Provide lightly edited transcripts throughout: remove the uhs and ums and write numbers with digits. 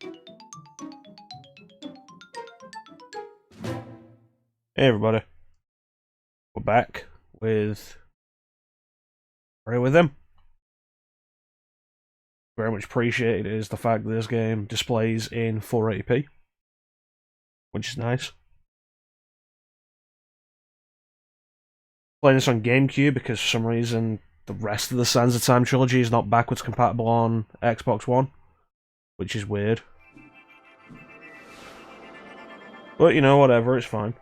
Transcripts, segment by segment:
Hey everybody, we're back with him. Very much appreciated is the fact that this game displays in 480p, which is nice. Playing this on GameCube because for some reason the rest of the Sands of Time trilogy is not backwards compatible on Xbox One, which is weird. But you know, whatever, it's fine.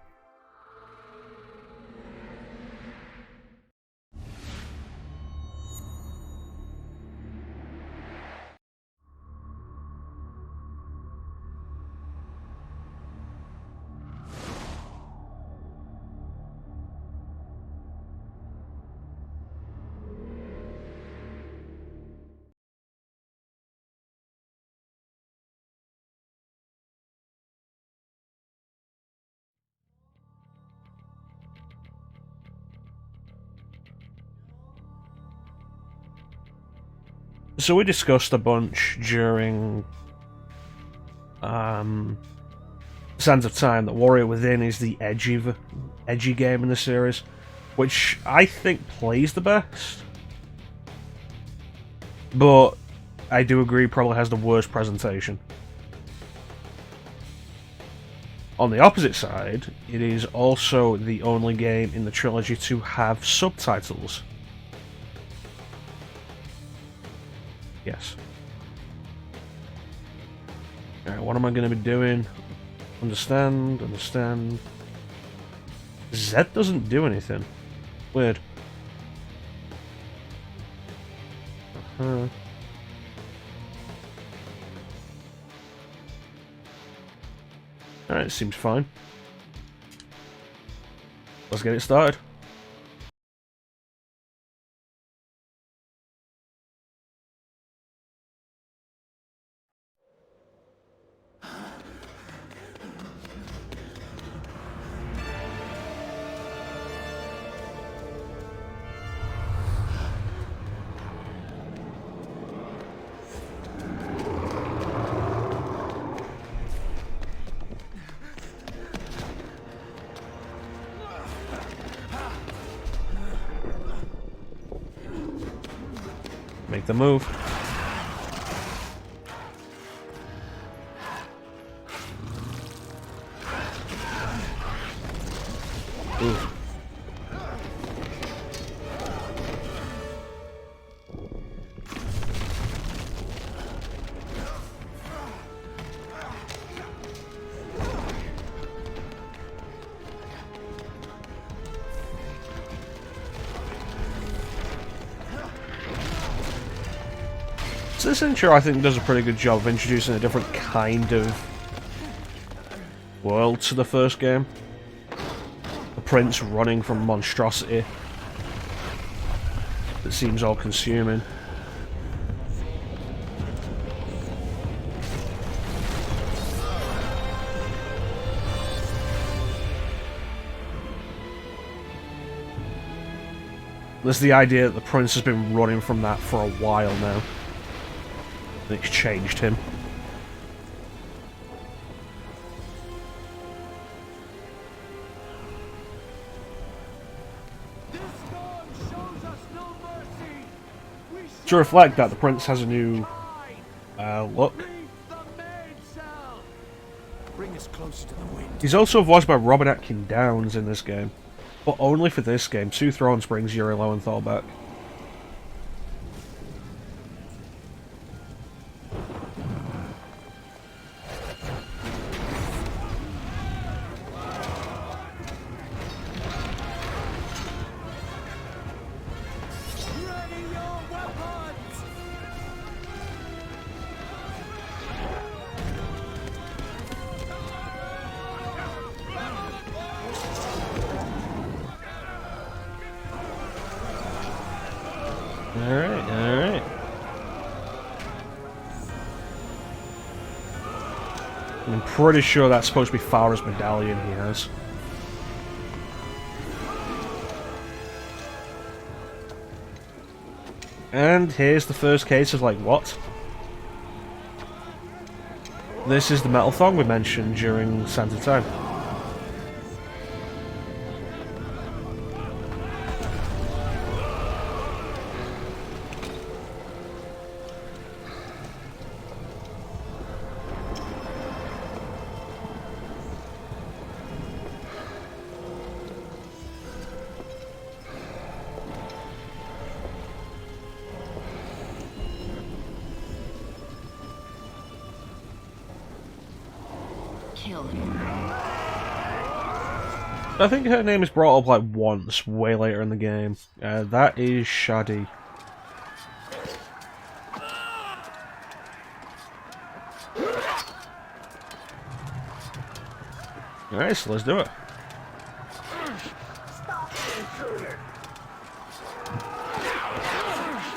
So we discussed a bunch during Sands of Time that Warrior Within is the edgy game in the series, which I think plays the best. But I do agree probably has the worst presentation. On the opposite side, it is also the only game in the trilogy to have subtitles. Yes. Alright, what am I going to be doing? Understand. Z doesn't do anything. Weird. Alright, seems fine. Let's get it started. Make the move. Ooh. So this intro, I think, does a pretty good job of introducing a different kind of world to the first game. The prince running from monstrosity that seems all-consuming. There's the idea that the prince has been running from that for a while now. And it's changed him. To reflect that, the prince has a new look. He's also voiced by Robert Atkin Downes in this game, but only for this game. Two Thrones brings Yuri Lowenthal back. Alright. I'm pretty sure that's supposed to be Farah's medallion he has. And here's the first case of, like, what? This is the metal thong we mentioned during Sands of Time. I think her name is brought up like once, way later in the game. That is Shadi. Alright, so let's do it.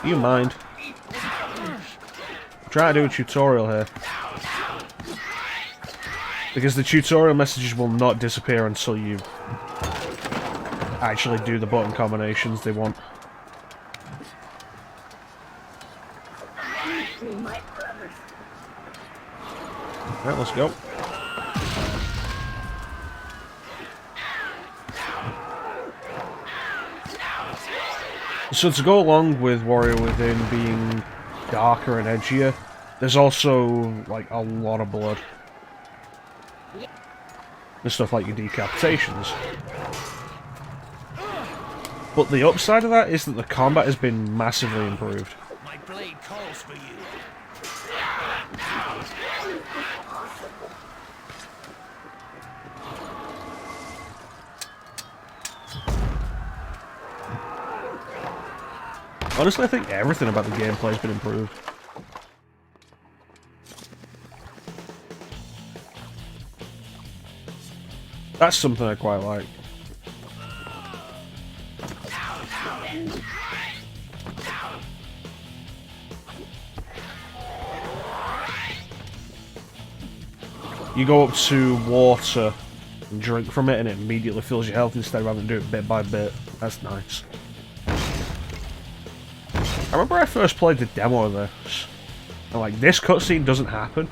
You mind? I'm trying to do a tutorial here. Because the tutorial messages will not disappear until you actually do the button combinations they want. Right, let's go. So to go along with Warrior Within being darker and edgier, there's also like a lot of blood. And stuff like your decapitations. But the upside of that is that the combat has been massively improved. My blade calls for you. Honestly, I think everything about the gameplay has been improved. That's something I quite like. You go up to water and drink from it and it immediately fills your health instead of having to do it bit by bit. That's nice. I remember I first played the demo of this, and like, this cutscene doesn't happen.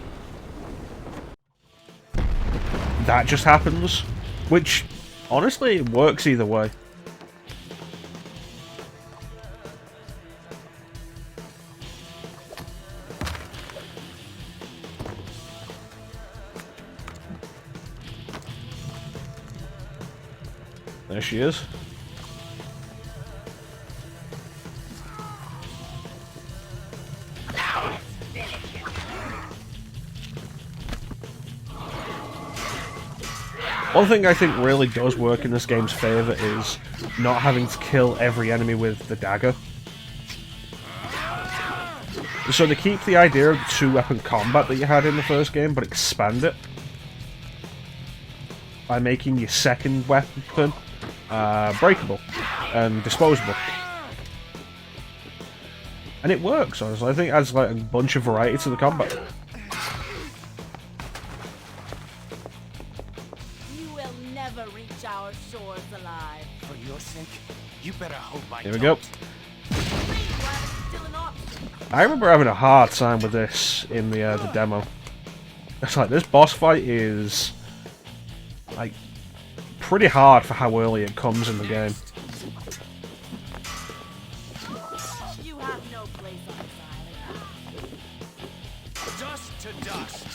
That just happens, which, honestly, it works either way. There she is. One thing I think really does work in this game's favour is not having to kill every enemy with the dagger. So they keep the idea of the two-weapon combat that you had in the first game, but expand it by making your second weapon breakable and disposable. And it works, honestly. I think it adds like a bunch of variety to the combat. You will never reach our shores alive. For your sake, you better hope I Here we go. don't. I remember having a hard time with this in the demo. It's like, this boss fight is like pretty hard for how early it comes in the game. You have no place on this island. Dust to dust.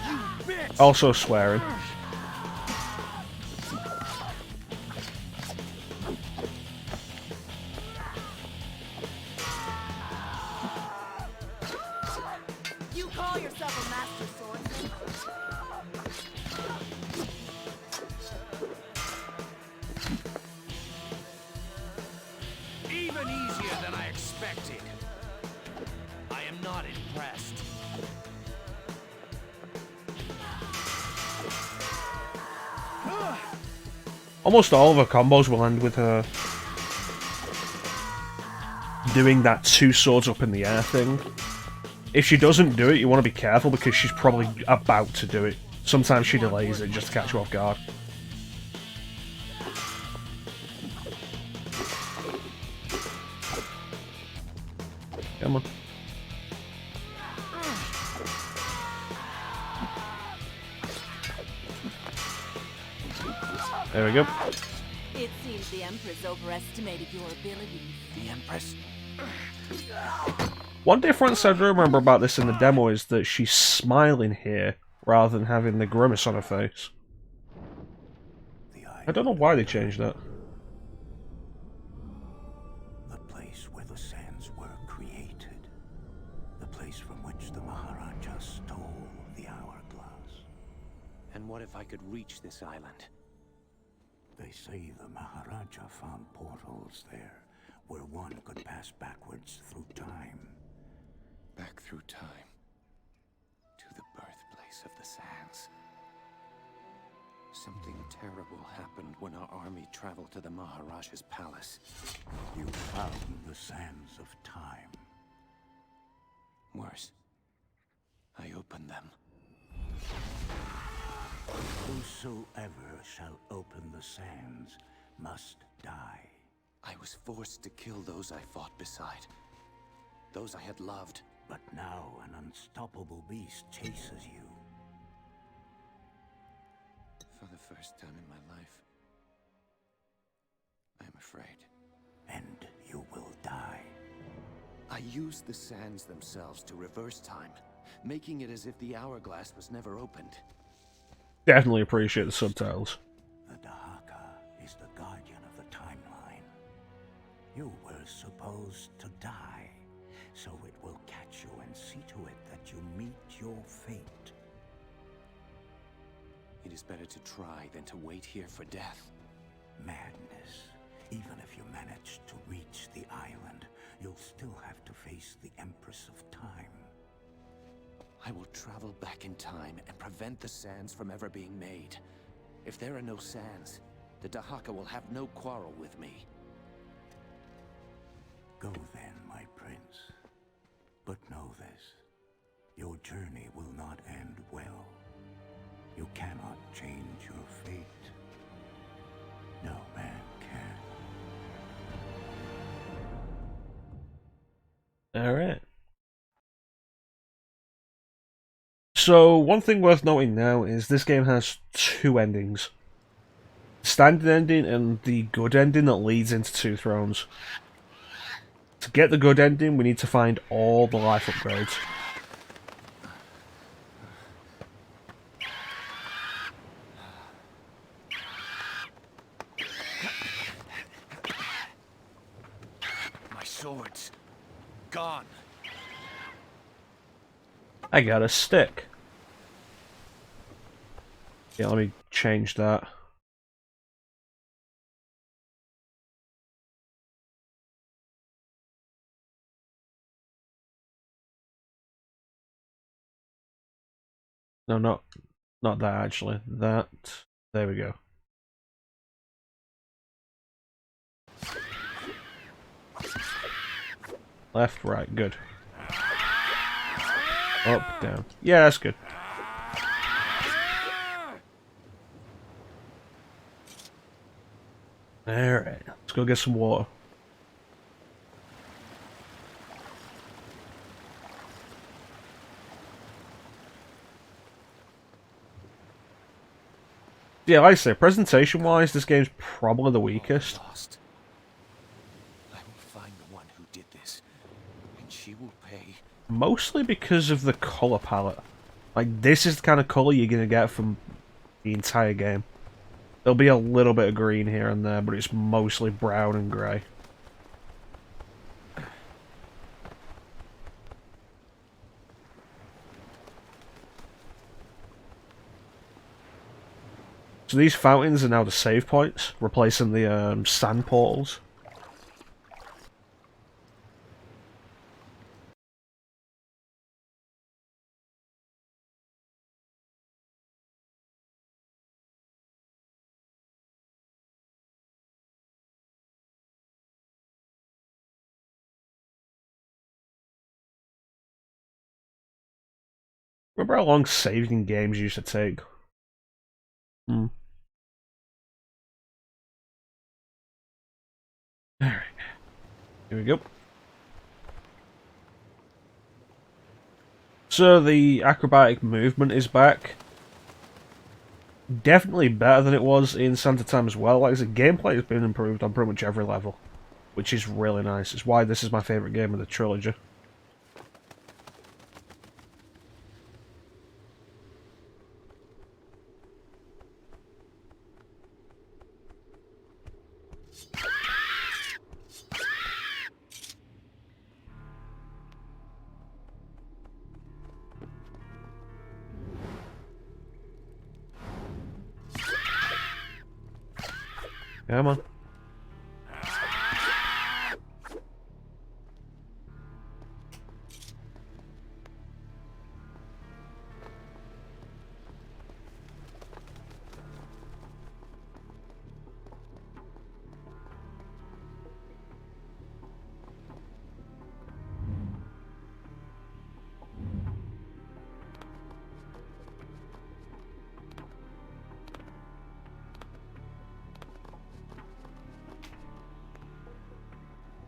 You bitch. Also swearing. You call yourself a master swordsman? Even easier than I expected. I am not impressed. Almost all of her combos will end with her doing that two swords up in the air thing. If she doesn't do it, you want to be careful because she's probably about to do it. Sometimes she delays it just to catch you off guard. Come on. There we go. It seems the Empress overestimated your abilities. The Empress? One difference I do remember about this in the demo is that she's smiling here rather than having the grimace on her face. I don't know why they changed that. The place where the sands were created. The place from which the Maharaja stole the hourglass. And what if I could reach this island? They say the Maharaja found portals there, where one could pass backwards through time. Back through time. To the birthplace of the sands. Something terrible happened when our army traveled to the Maharaja's palace. You found the sands of time. Worse, I opened them. Whosoever shall open the sands must die. I was forced to kill those I fought beside. Those I had loved. But now an unstoppable beast chases you. For the first time in my life, I am afraid. And you will die. I used the sands themselves to reverse time, making it as if the hourglass was never opened. Definitely appreciate the subtitles. The Dahaka is the guardian of the timeline. You were supposed to die, so it will catch you and see to it that you meet your fate. It is better to try than to wait here for death. Madness. Even if you manage to reach the island, you'll still have to face the Empress of Time. I will travel back in time and prevent the sands from ever being made. If there are no sands, the Dahaka will have no quarrel with me. Go then, my prince. But know this. Your journey will not end well. You cannot change your fate. No man can. Alright. So, one thing worth noting now is this game has two endings. The standard ending and the good ending that leads into Two Thrones. To get the good ending, we need to find all the life upgrades. My swords. Gone. I got a stick. Yeah, let me change that. No, not that actually. That. There we go. Left, right, good. Up, down. Yeah, that's good. Alright, let's go get some water. Yeah, like I say, presentation-wise, this game's probably the weakest. Lost. I will find the one who did this, and she will pay. Mostly because of the colour palette. Like, this is the kind of colour you're going to get from the entire game. There'll be a little bit of green here and there, but it's mostly brown and grey. So these fountains are now the save points, replacing the sand portals. Remember how long saving games used to take? Alright. Here we go. So the acrobatic movement is back. definitely better than it was in Santa Time as well. Like I said, gameplay has been improved on pretty much every level, which is really nice. It's why this is my favourite game of the trilogy. Come on.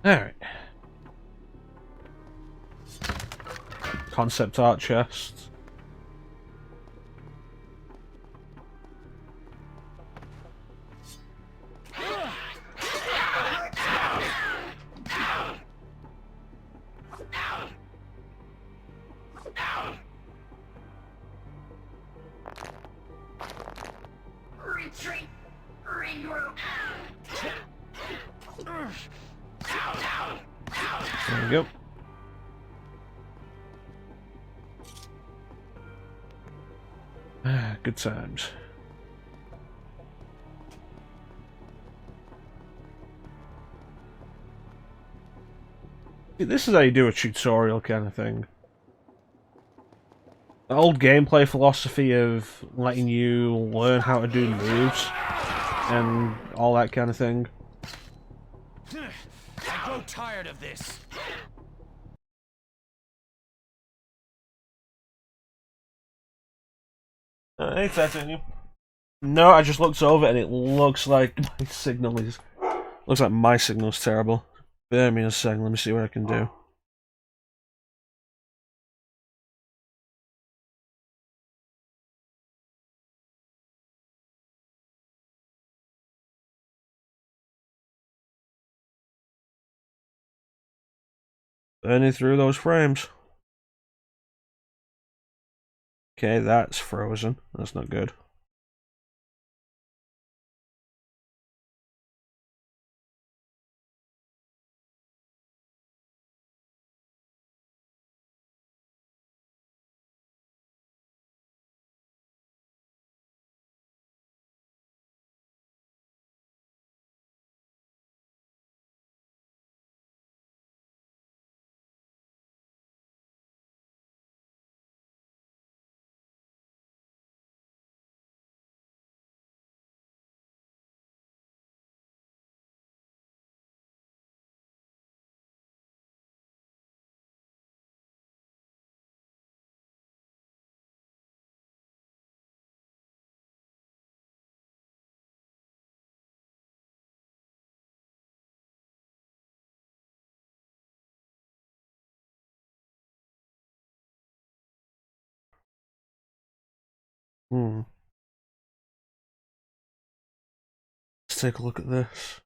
Alright. Concept art chest. Retreat! Regroup! There we go. Good times. This is how you do a tutorial kind of thing. The old gameplay philosophy of letting you learn how to do moves and all that kind of thing. I grow tired of this. Hey, Titanium. No, I just looked over and it looks like my signal is... Looks like my signal's terrible. Bear me a second, let me see what I can do. Burning through those frames. Okay, that's frozen. That's not good. Hmm. Let's take a look at this.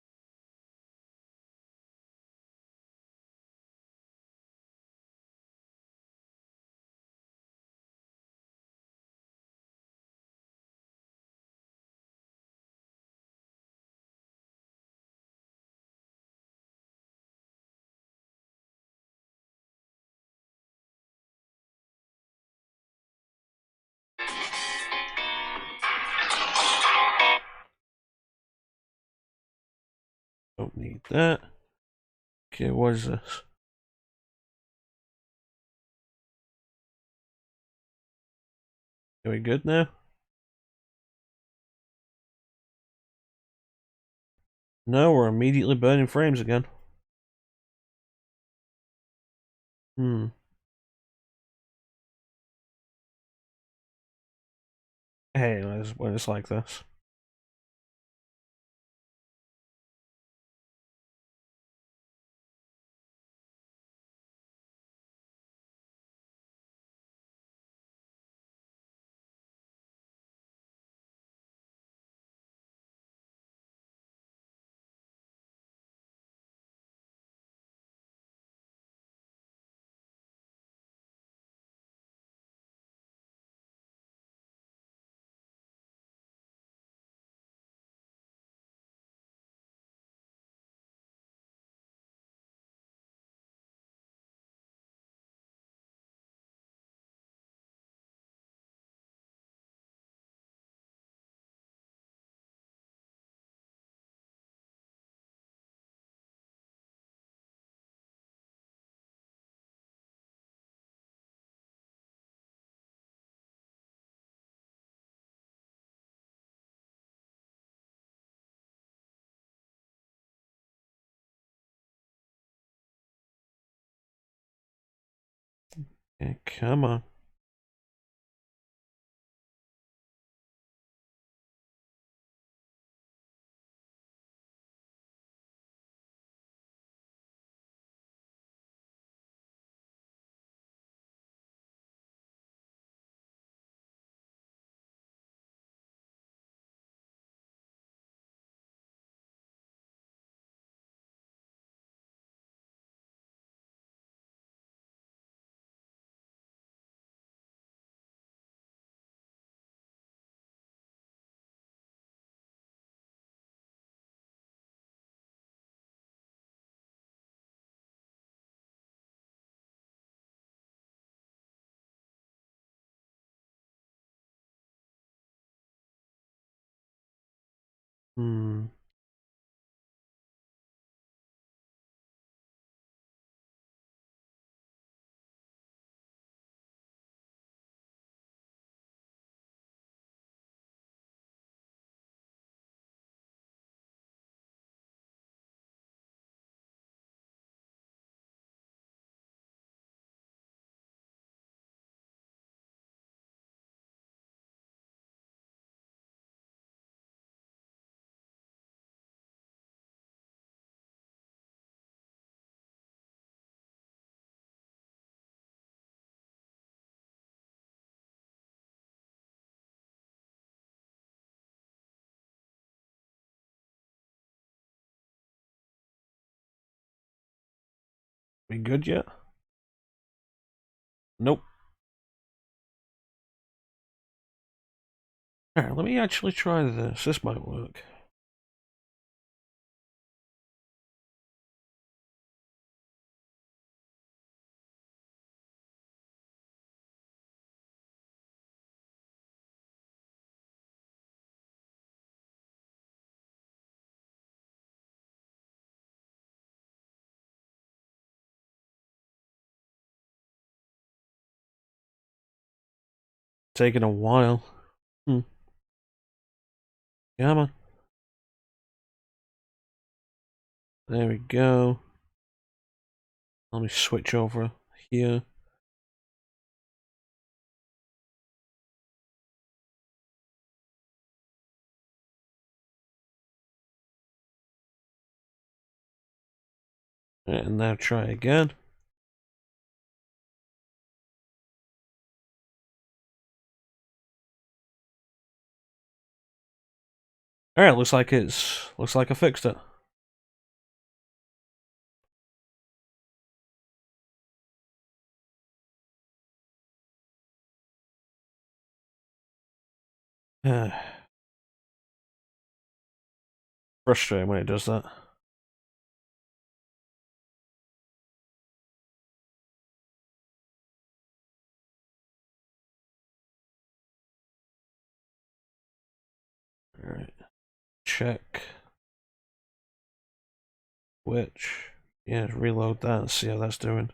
Don't need that. Okay, what is this? Are we good now? No, we're immediately burning frames again. Hmm. Hey, when it's like this. Okay, come on. Hmm. We good yet? Nope. Alright, let me actually try this. This might work. Taking a while. Hmm. Come on. There we go. Let me switch over here. And now try again. Alright, looks like I fixed it. Frustrating when it does that. Alright. Check. Which. Yeah, reload that and see how that's doing.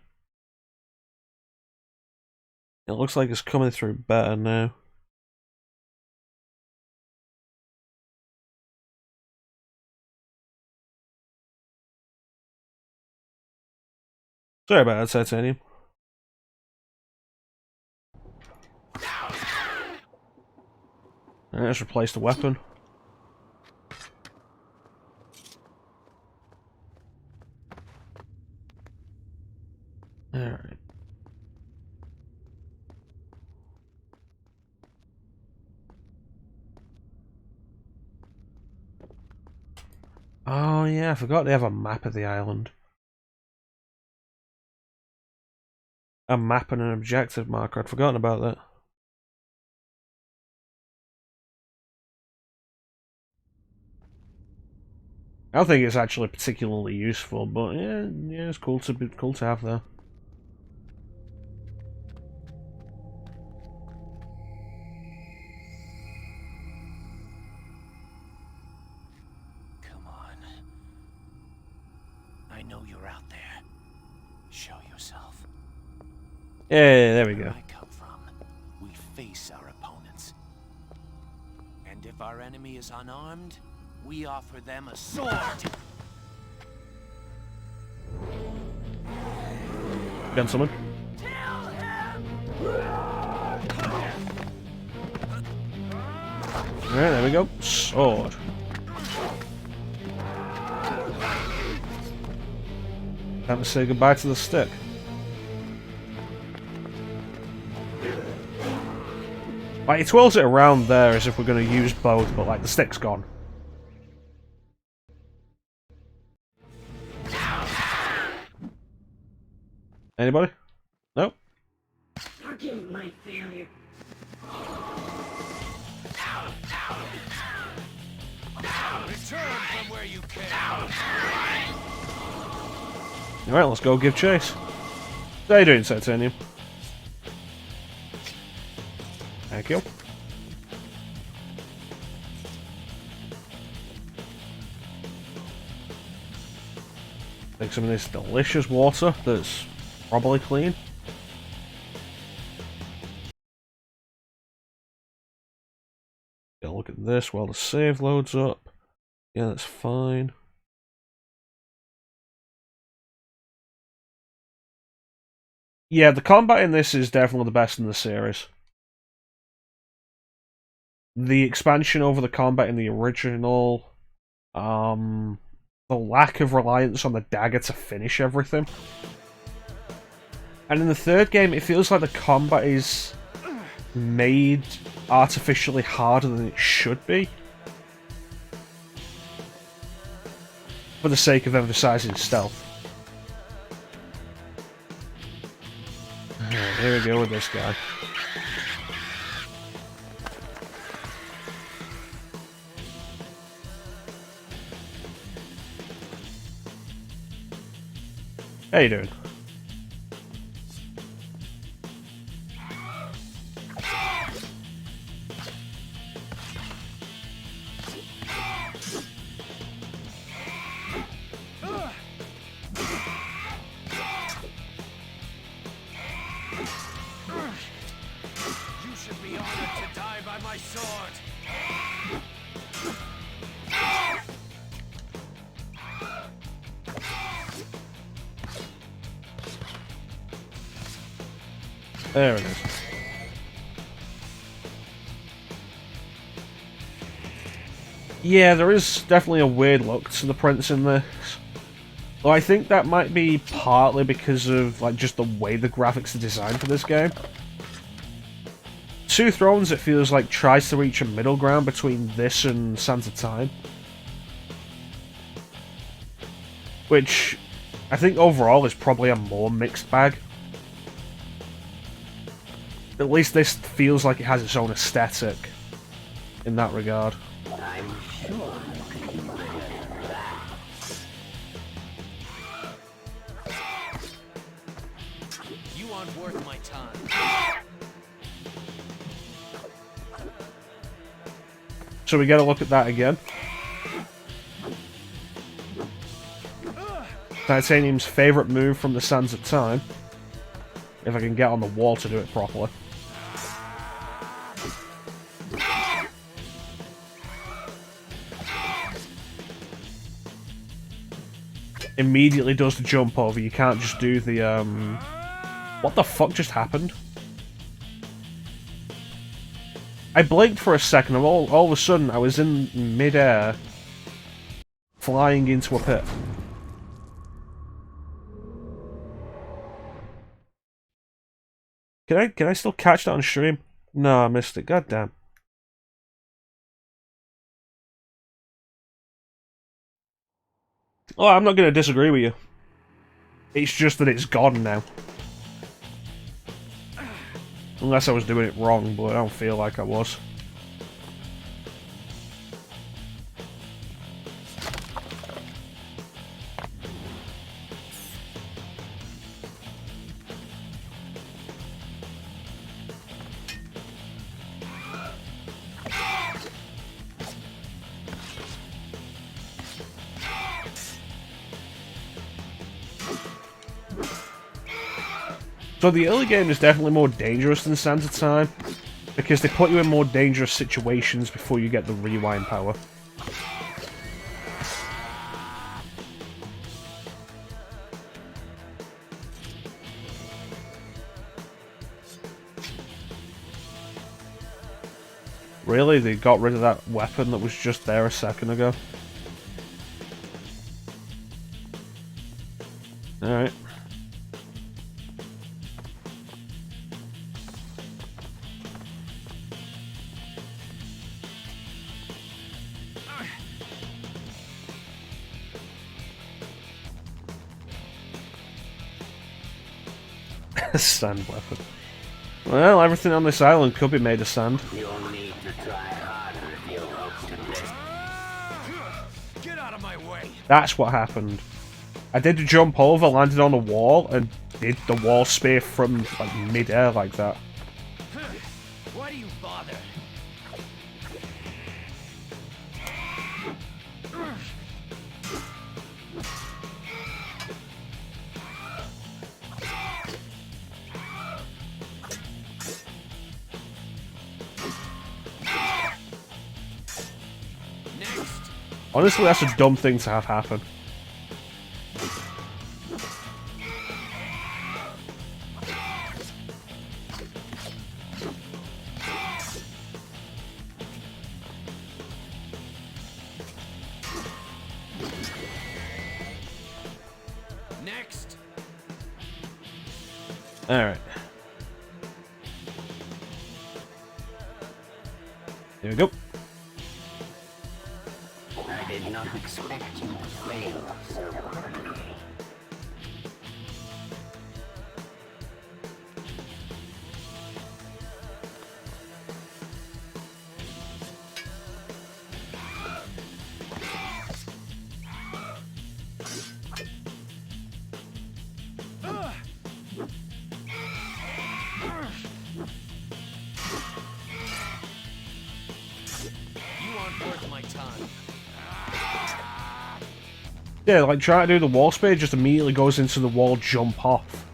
It looks like it's coming through better now. Sorry about that, titanium. Let's replace the weapon. Alright. Oh yeah, I forgot they have a map of the island. A map and an objective marker. I'd forgotten about that. I don't think it's actually particularly useful, but yeah, it's cool to have there. Come on. I know you're out there. Show yourself. Yeah, there we Where go. I come from, we face our opponents. And if our enemy is unarmed, we offer them a sword. Gun someone. Kill him! Alright, there we go. Sword. Time to say goodbye to the stick. Like, he twirls it around there as if we're going to use both, but like, the stick's gone. Anybody? Nope. Forgive my failure. Return from where you came. Alright, let's go give chase. How you doing, Titanium? Thank you. Take some of this delicious water that's probably clean. Yeah, look at this while the save loads up. Yeah, that's fine. Yeah, the combat in this is definitely the best in the series. The expansion over the combat in the original, the lack of reliance on the dagger to finish everything. And in the third game, it feels like the combat is made artificially harder than it should be. For the sake of emphasizing stealth. Alright, here we go with this guy. How you doing? You should be honored to die by my sword. There it is. Yeah, there is definitely a weird look to the prince in this. Though I think that might be partly because of like just the way the graphics are designed for this game. Two Thrones, it feels like, tries to reach a middle ground between this and Sands of Time. Which I think overall is probably a more mixed bag. At least this feels like it has its own aesthetic in that regard. I'm sure I can better that. You aren't worth my time. So we get a look at that again. Titanium's favourite move from the Sands of Time. If I can get on the wall to do it properly. Immediately does the jump over. You can't just do the what the fuck just happened? I blinked for a second and all of a sudden I was in mid-air flying into a pit. Can I still catch that on stream? No, I missed it. God damn. Oh, I'm not going to disagree with you. It's just that it's gone now. Unless I was doing it wrong, but I don't feel like I was. So the early game is definitely more dangerous than Sands of Time, because they put you in more dangerous situations before you get the rewind power. Really? They got rid of that weapon that was just there a second ago? Alright. Sand weapon. Well, everything on this island could be made of sand. You'll need to try harder if you hope to live. Get out of my way! That's what happened. I did a jump over, landed on a wall, and did the wall spear from like mid-air like that. Why do you bother? Next. Honestly, that's a dumb thing to have happen. Next. Alright. There we go. I did not expect you to fail so quickly. You aren't worth my time. Yeah, like trying to do the wall spear just immediately goes into the wall jump off.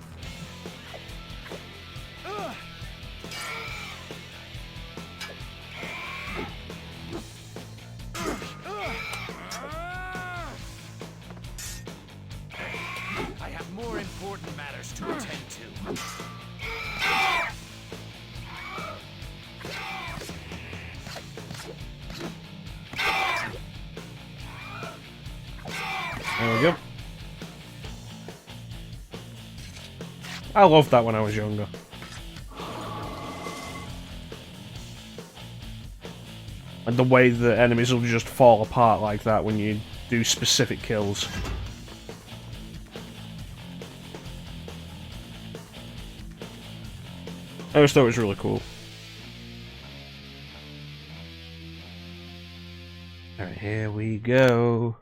I have more important matters to attend to. There we go. I loved that when I was younger. And the way the enemies will just fall apart like that when you do specific kills. I just thought it was really cool. Alright, here we go.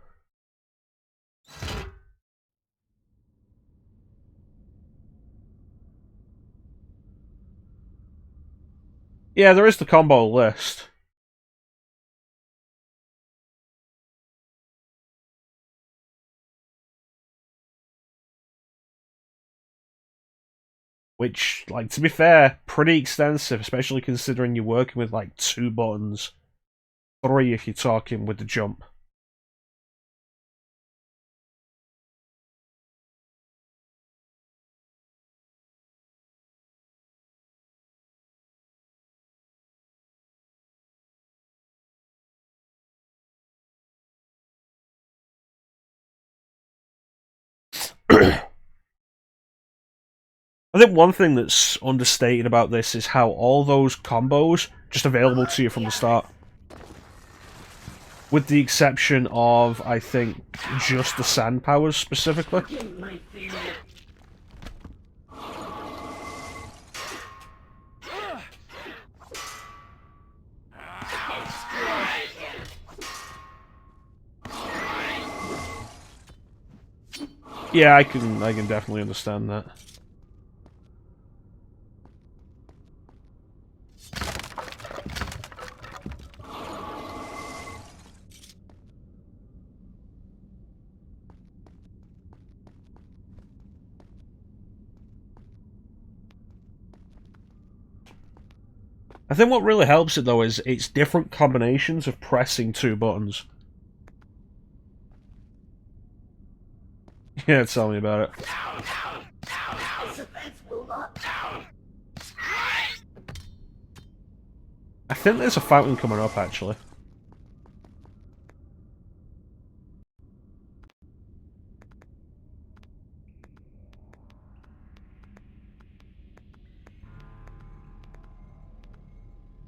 Yeah, there is the combo list. Which, like, to be fair, pretty extensive, especially considering you're working with, like, 2 buttons. 3 if you're talking with the jump. I think one thing that's understated about this is how all those combos just available to you from the start. With the exception of, I think, just the sand powers specifically. Yeah, I can definitely understand that. I think what really helps it though is it's different combinations of pressing 2 buttons. Yeah, tell me about it. I think there's a fountain coming up, actually.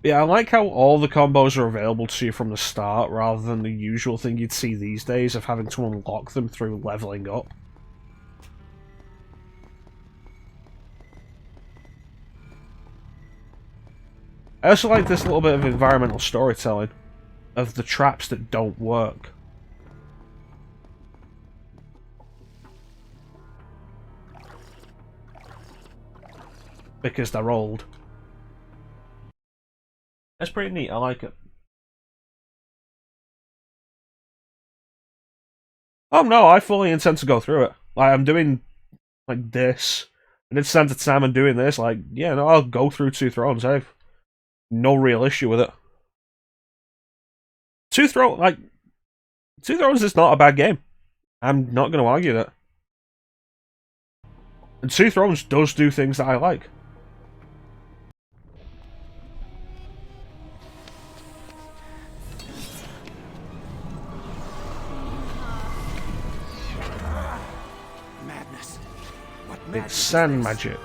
Yeah, I like how all the combos are available to you from the start, rather than the usual thing you'd see these days of having to unlock them through leveling up. I also like this little bit of environmental storytelling of the traps that don't work. Because they're old. That's pretty neat, I like it. Oh no, I fully intend to go through it. Like, I'm doing, like, this. I did Santa Sam and doing this, like, yeah, no, I'll go through Two Thrones, I've no real issue with it. Two Thrones is not a bad game. I'm not going to argue that. And Two Thrones does do things that I like. Madness. What magic It's is sand this? magic.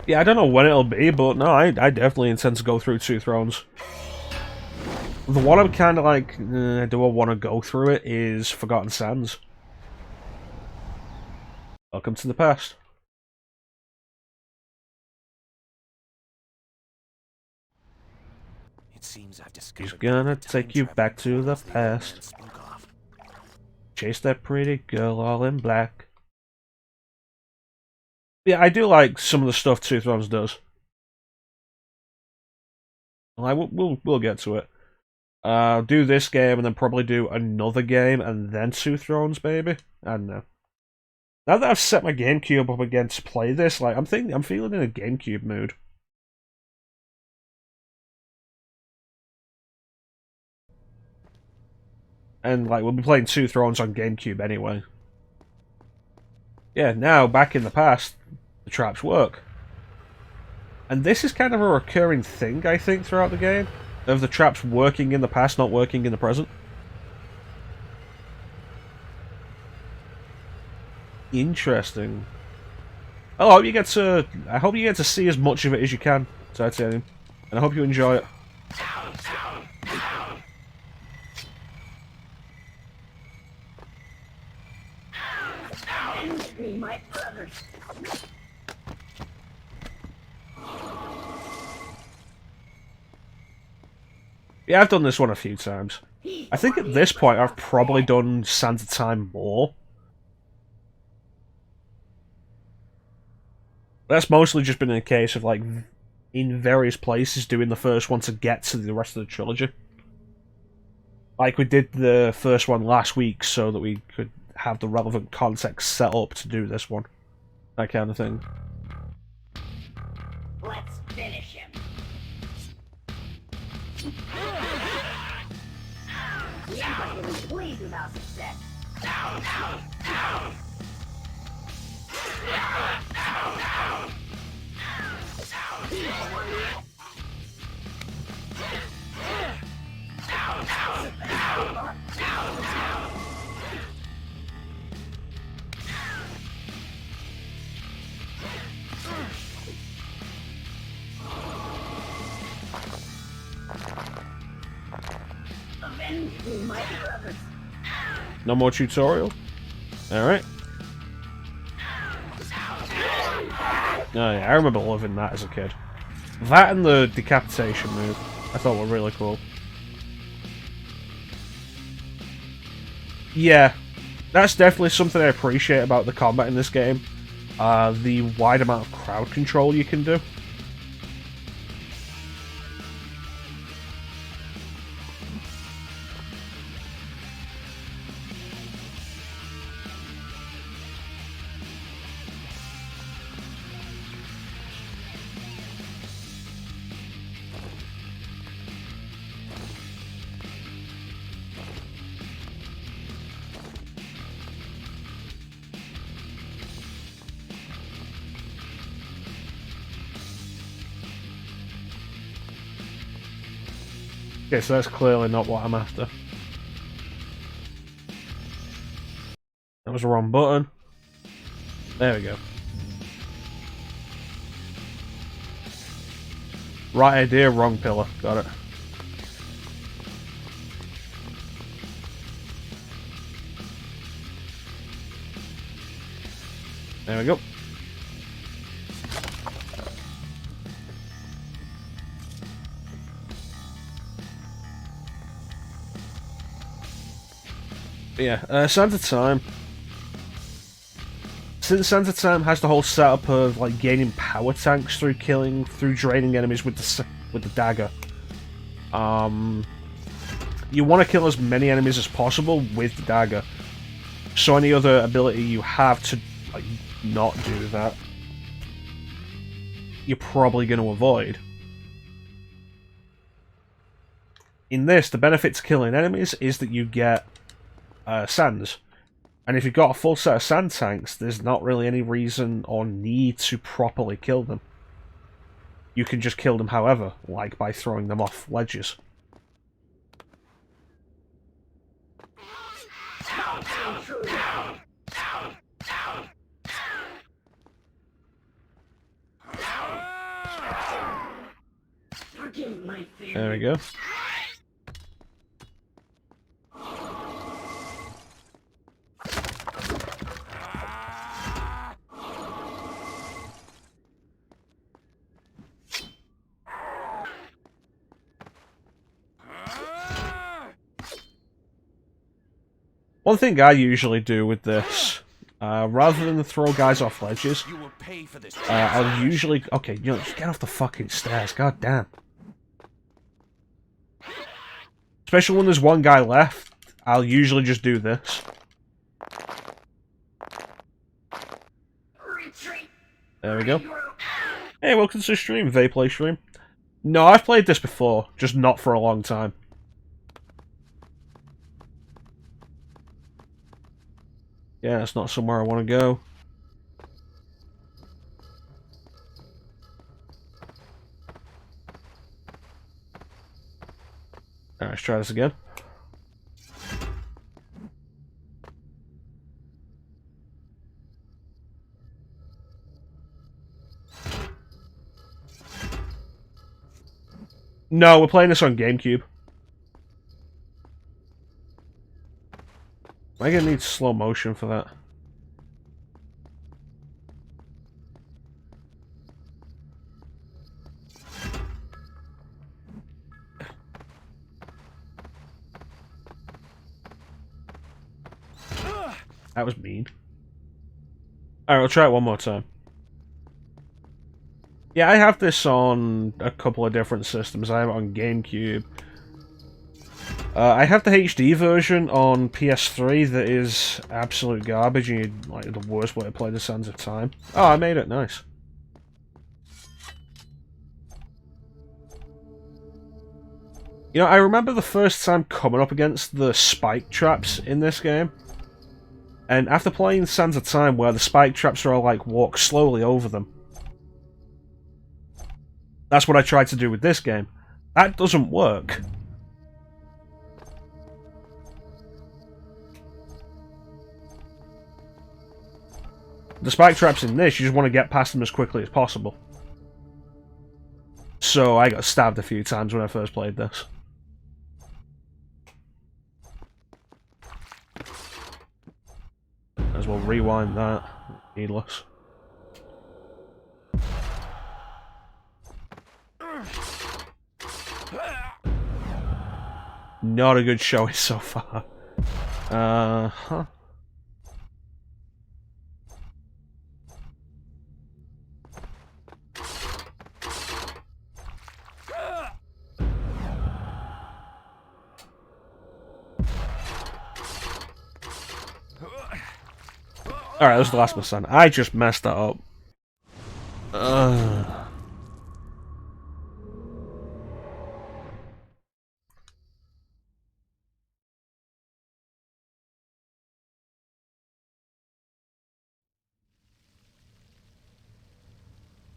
Yeah, I don't know when it'll be, but no, I definitely intend to go through Two Thrones. The one I'm kind of like, do I want to go through it, is Forgotten Sands. Welcome to the past. It seems I've He's discovered gonna that the take you time back to traveling the portals the old man past. spoke of. Chase that pretty girl all in black. Yeah, I do like some of the stuff Two Thrones does. Like, we'll get to it. Do this game and then probably do another game and then Two Thrones, maybe. I don't know. Now that I've set my GameCube up again to play this, like I'm feeling in a GameCube mood. And like we'll be playing Two Thrones on GameCube anyway. Yeah, now back in the past, the traps work. And this is kind of a recurring thing, I think, throughout the game. Of the traps working in the past, not working in the present. Interesting. Oh, I hope you get to see as much of it as you can, Titanium. And I hope you enjoy it. Envy my brothers. Yeah, I've done this one a few times. I think at this point I've probably done Santa Time more. That's mostly just been a case of, like, in various places doing the first one to get to the rest of the trilogy. Like, we did the first one last week so that we could have the relevant context set up to do this one. That kind of thing. Let's finish him. The Empire will be pleased with our success. Avenge me, my brothers. No more tutorial? Alright. Oh yeah, I remember loving that as a kid. That and the decapitation move, I thought were really cool. Yeah, that's definitely something I appreciate about the combat in this game. The wide amount of crowd control you can do. Okay, so that's clearly not what I'm after. That was the wrong button. There we go. Right idea, wrong pillar. Got it. There we go. Yeah, Sands of Time. Since Sands of Time has the whole setup of like gaining power tanks through draining enemies with the dagger. You want to kill as many enemies as possible with the dagger. So any other ability you have to like not do that, you're probably going to avoid. In this, the benefit to killing enemies is that you get sands. And if you've got a full set of sand tanks, there's not really any reason or need to properly kill them. You can just kill them however, like by throwing them off ledges. There we go. One thing I usually do with this, rather than throw guys off ledges, I'll usually... Okay, you know, just get off the fucking stairs, god damn. Especially when there's one guy left, I'll usually just do this. There we go. Hey, welcome to the stream, Vayplay stream. No, I've played this before, just not for a long time. Yeah, it's not somewhere I want to go. Alright, let's try this again. No, we're playing this on GameCube. Am I gonna need slow motion for that? That was mean. Alright, we'll try it one more time. Yeah, I have this on a couple of different systems. I have it on GameCube. I have the HD version on PS3 that is absolute garbage and like the worst way to play the Sands of Time. Oh, I made it. Nice. You know, I remember the first time coming up against the spike traps in this game. And after playing Sands of Time, where the spike traps are all like walk slowly over them. That's what I tried to do with this game. That doesn't work. The spike traps in this, you just want to get past them as quickly as possible. So I got stabbed a few times when I first played this. As well rewind that. Needless. Not a good showing so far. Huh. Alright, this is the last of my son. I just messed that up.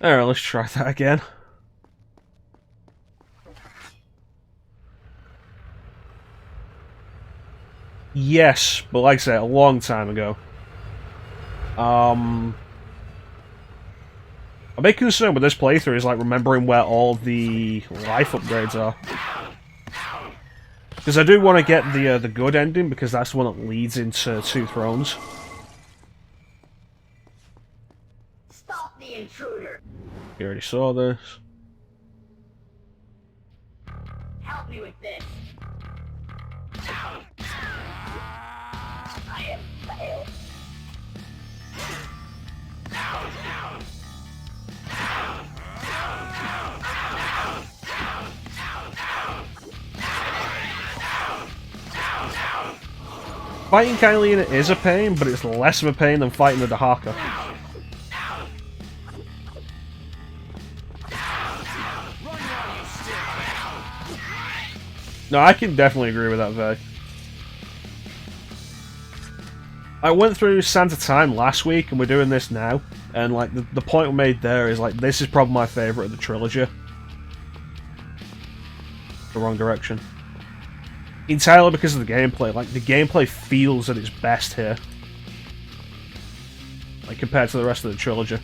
Alright, let's try that again. Yes, but like I said, a long time ago. A big concern with this playthrough is like remembering where all the life upgrades are. Because I do want to get the good ending, because that's the one that leads into Two Thrones. Stop the intruder! You already saw this. Help me with this! I have failed! Fighting Kylena is a pain, but it's less of a pain than fighting the Dahaka. No, I can definitely agree with that, Veg. I went through Sands of Time last week, and we're doing this now, and like the point we made there is like this is probably my favourite of the trilogy. The wrong direction. Entirely because of the gameplay. Like the gameplay feels at its best here, like compared to the rest of the trilogy.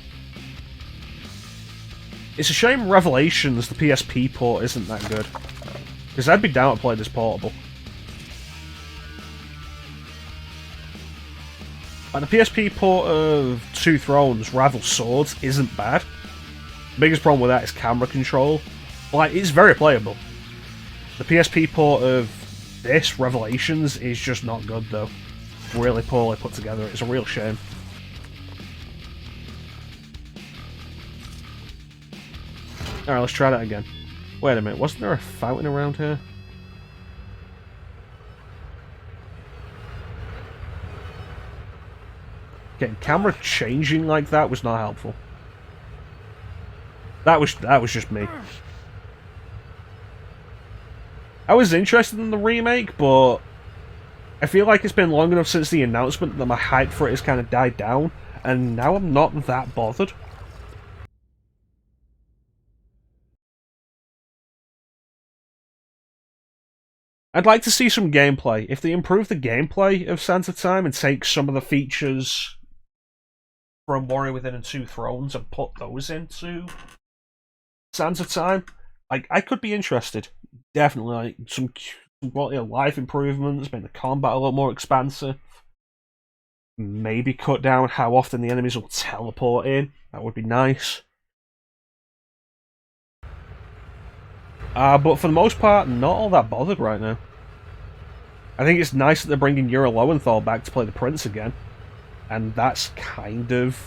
It's a shame Revelations, the PSP port, isn't that good, because I'd be down to play this portable. Like the PSP port of Two Thrones, Rival Swords, isn't bad. The biggest problem with that is camera control. Like, it's very playable. The PSP port of this, Revelations, is just not good though. Really poorly put together. It's a real shame. Alright, let's try that again. Wait a minute, wasn't there a fountain around here? Okay, camera changing like that was not helpful. That was just me. I was interested in the remake, but I feel like it's been long enough since the announcement that my hype for it has kind of died down, and now I'm not that bothered. I'd like to see some gameplay. If they improve the gameplay of Sands of Time and take some of the features from Warrior Within and Two Thrones and put those into Sands of Time, like, I could be interested. Definitely, like, some quality of life improvements, make the combat a little more expansive. Maybe cut down how often the enemies will teleport in. That would be nice. But for the most part, not all that bothered right now. I think it's nice that they're bringing Yura Lowenthal back to play the Prince again. And that's kind of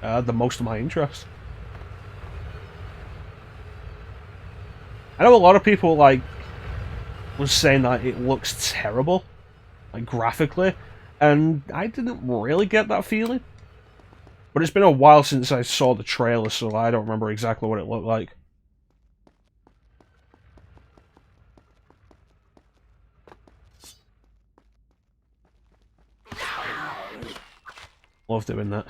the most of my interest. I know a lot of people like was saying that it looks terrible, like graphically, and I didn't really get that feeling. But it's been a while since I saw the trailer, so I don't remember exactly what it looked like. Love doing that.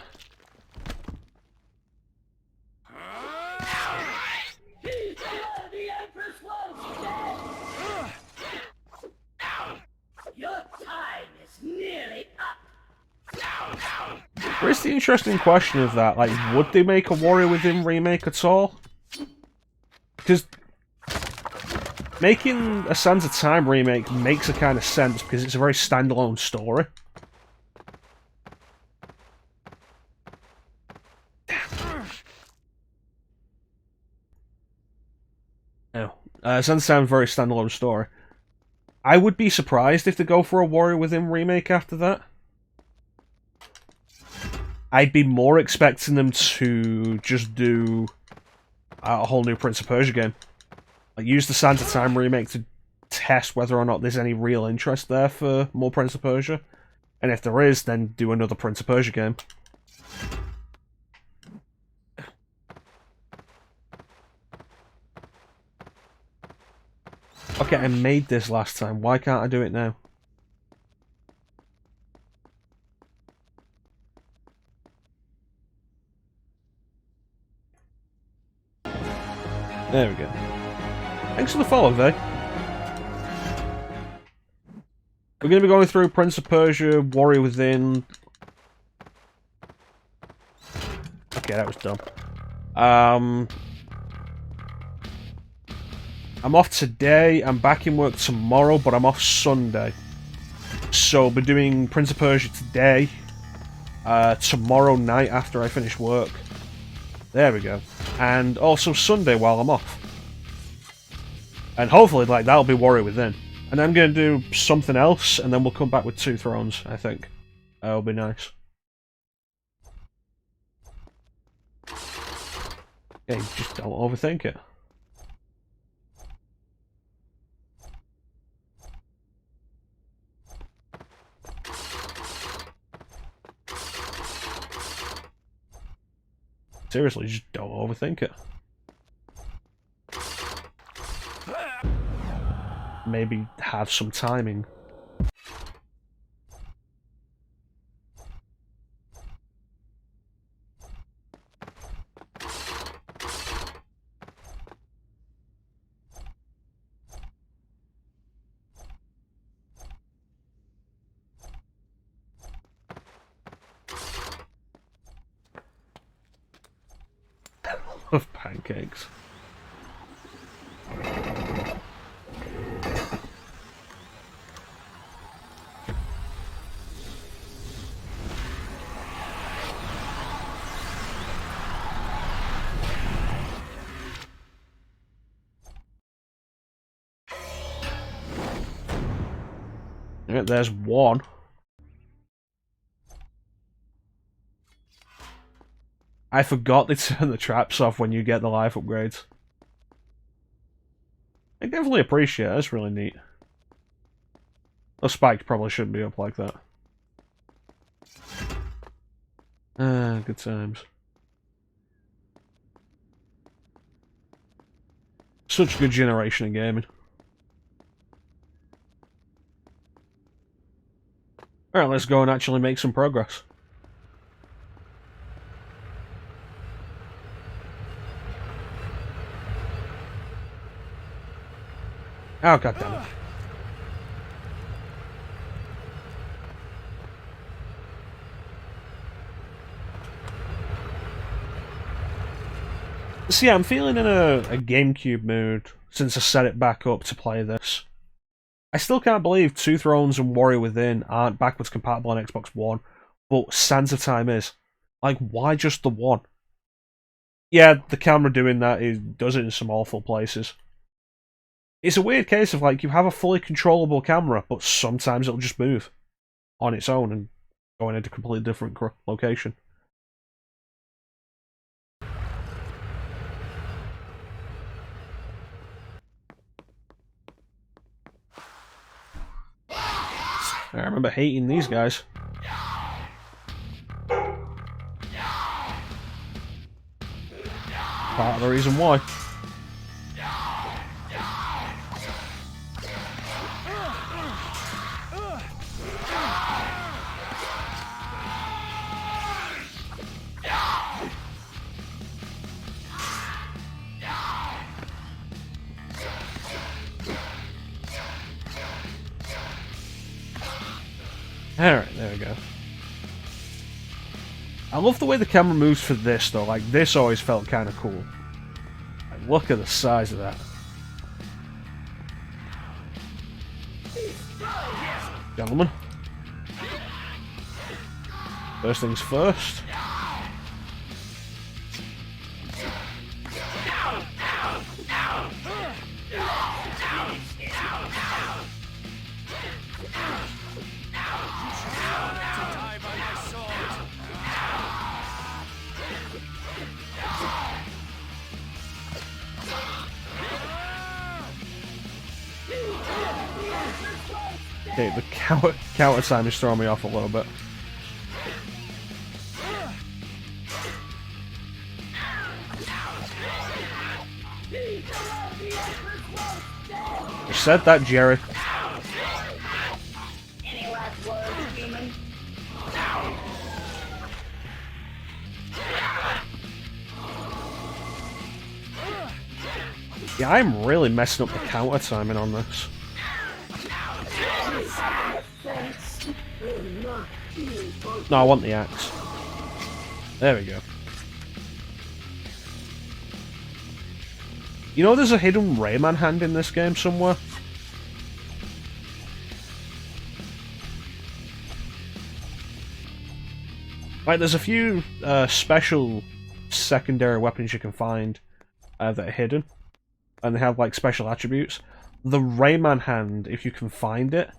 The Empress was dead! Your time is nearly up! Where's the interesting question of that? Like, would they make a Warrior Within remake at all? Because making a Sands of Time remake makes a kind of sense, because it's a very standalone story. Oh. Sands of Time is a very standalone story. I would be surprised if they go for a Warrior Within remake after that. I'd be more expecting them to just do a whole new Prince of Persia game. Like, use the Sands of Time remake to test whether or not there's any real interest there for more Prince of Persia. And if there is, then do another Prince of Persia game. Okay, I made this last time. Why can't I do it now? There we go. Thanks for the follow, Vay. We're going to be going through Prince of Persia, Warrior Within. Okay, that was dumb. I'm off today, I'm back in work tomorrow, but I'm off Sunday. So we'll be doing Prince of Persia today, tomorrow night after I finish work. There we go. And also Sunday while I'm off. And hopefully, like, that'll be Warrior Within. And I'm going to do something else, and then we'll come back with Two Thrones, I think. That'll be nice. Yeah, just don't overthink it. Seriously, just don't overthink it. Maybe have some timing. Of pancakes. Yeah, there's one. I forgot to turn the traps off when you get the life upgrades. I definitely appreciate it, that's really neat. Those spikes probably shouldn't be up like that. Ah, good times. Such a good generation of gaming. Alright, let's go and actually make some progress. Oh, goddammit. See, I'm feeling in a GameCube mood since I set it back up to play this. I still can't believe Two Thrones and Warrior Within aren't backwards compatible on Xbox One, but Sands of Time is. Like, why just the one? Yeah, the camera doing that does it in some awful places. It's a weird case of, like, you have a fully controllable camera, but sometimes it'll just move on its own and go in a completely different location. I remember hating these guys. Part of the reason why. Alright, there we go. I love the way the camera moves for this though, like this always felt kind of cool. Like, look at the size of that. Gentlemen. First things first. Okay, the counter time is throwing me off a little bit. You said that, Jerry. Yeah, I'm really messing up the counter timing on this. No, I want the axe. There we go. You know there's a hidden Rayman hand in this game somewhere? Like, there's a few special secondary weapons you can find that are hidden. And they have, like, special attributes. The Rayman hand, if you can find it,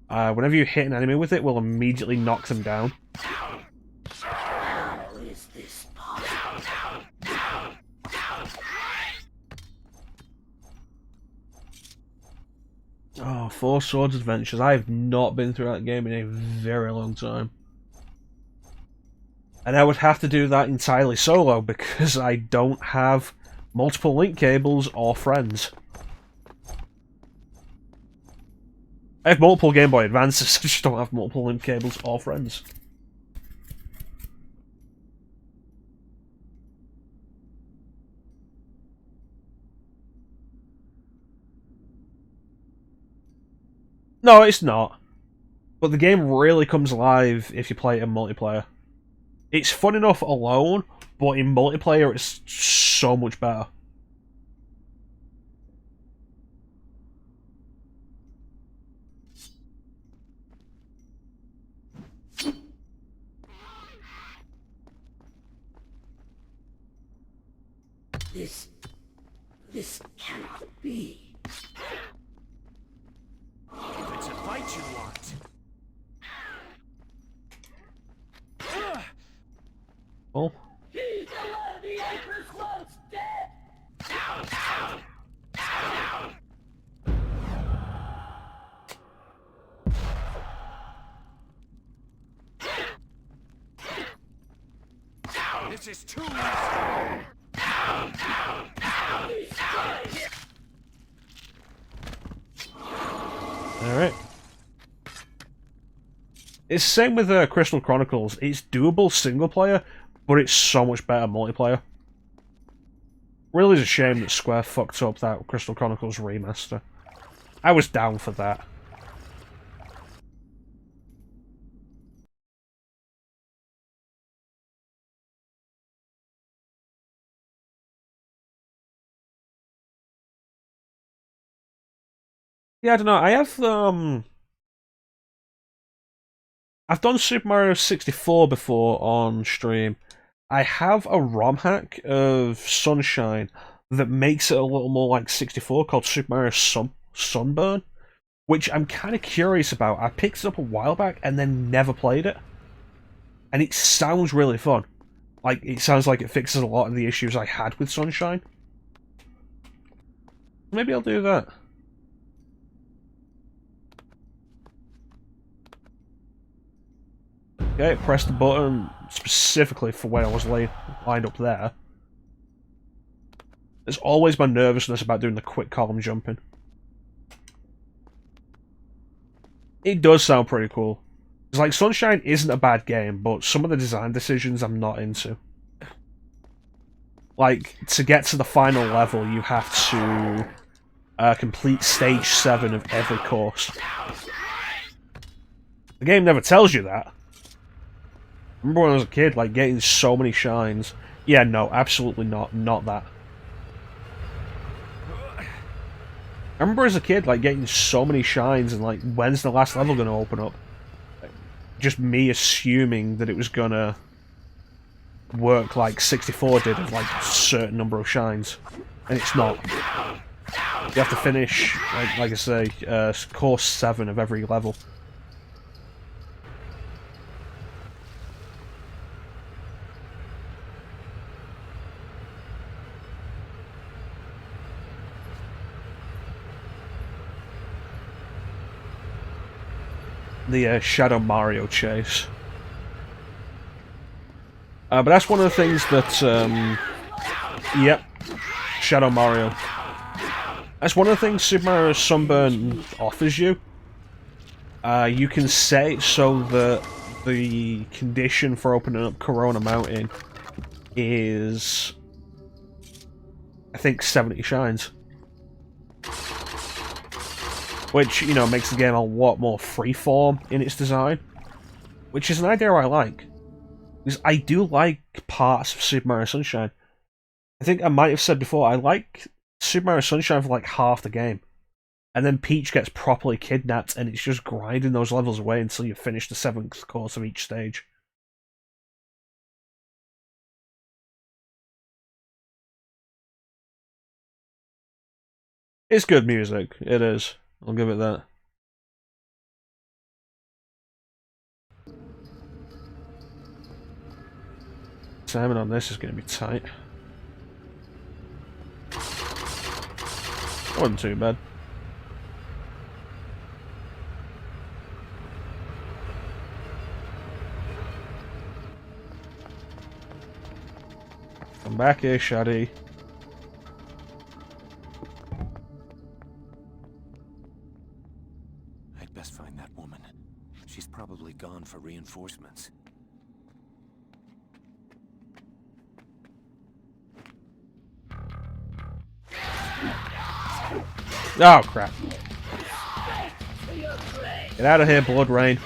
whenever you hit an enemy with it, will immediately knock them down. How is this possible? Oh, Four Swords Adventures. I have not been through that game in a very long time. And I would have to do that entirely solo because I don't have multiple link cables or friends. I have multiple Game Boy Advances, I just don't have multiple link cables or friends. No, it's not. But the game really comes alive if you play it in multiplayer. It's fun enough alone, but in multiplayer it's so much better. This cannot be. If it's a fight you want. Oh. He's the Empress was dead. This is too easy. Alright. It's the same with Crystal Chronicles. It's doable single player, but it's so much better multiplayer. Really is a shame that Square fucked up that Crystal Chronicles remaster. I was down for that. Yeah, I don't know. I've done Super Mario 64 before on stream. I have a ROM hack of Sunshine that makes it a little more like 64 called Super Mario Sunburn, which I'm kind of curious about. I picked it up a while back and then never played it. And it sounds really fun. Like, it sounds like it fixes a lot of the issues I had with Sunshine. Maybe I'll do that. Okay, press the button specifically for when I was lined up there. There's always my nervousness about doing the quick column jumping. It does sound pretty cool. It's like, Sunshine isn't a bad game, but some of the design decisions I'm not into. Like, to get to the final level, you have to complete stage 7 of every course. The game never tells you that. I remember when I was a kid, like, getting so many shines. Yeah, no, absolutely not. Not that. I remember as a kid, like, getting so many shines and, like, when's the last level going to open up? Just me assuming that it was going to work like 64 did of, like, a certain number of shines. And it's not. You have to finish, like I say, course 7 of every level. The Shadow Mario chase. But that's one of the things that, yep, Shadow Mario. That's one of the things Super Mario Sunburn offers you. You can set it so that the condition for opening up Corona Mountain is, I think, 70 shines. Which, you know, makes the game a lot more freeform in its design. which is an idea I like. Because I do like parts of Super Mario Sunshine. I think I might have said before, I like Super Mario Sunshine for like half the game. And then Peach gets properly kidnapped, and it's just grinding those levels away until you finish the 7th course of each stage. It's good music. It is. I'll give it that. Timing on this is going to be tight. Wasn't too bad. Come back here, Shaddy. I'd best find that woman. She's probably gone for reinforcements. Oh, crap. Get out of here, Blood Rain.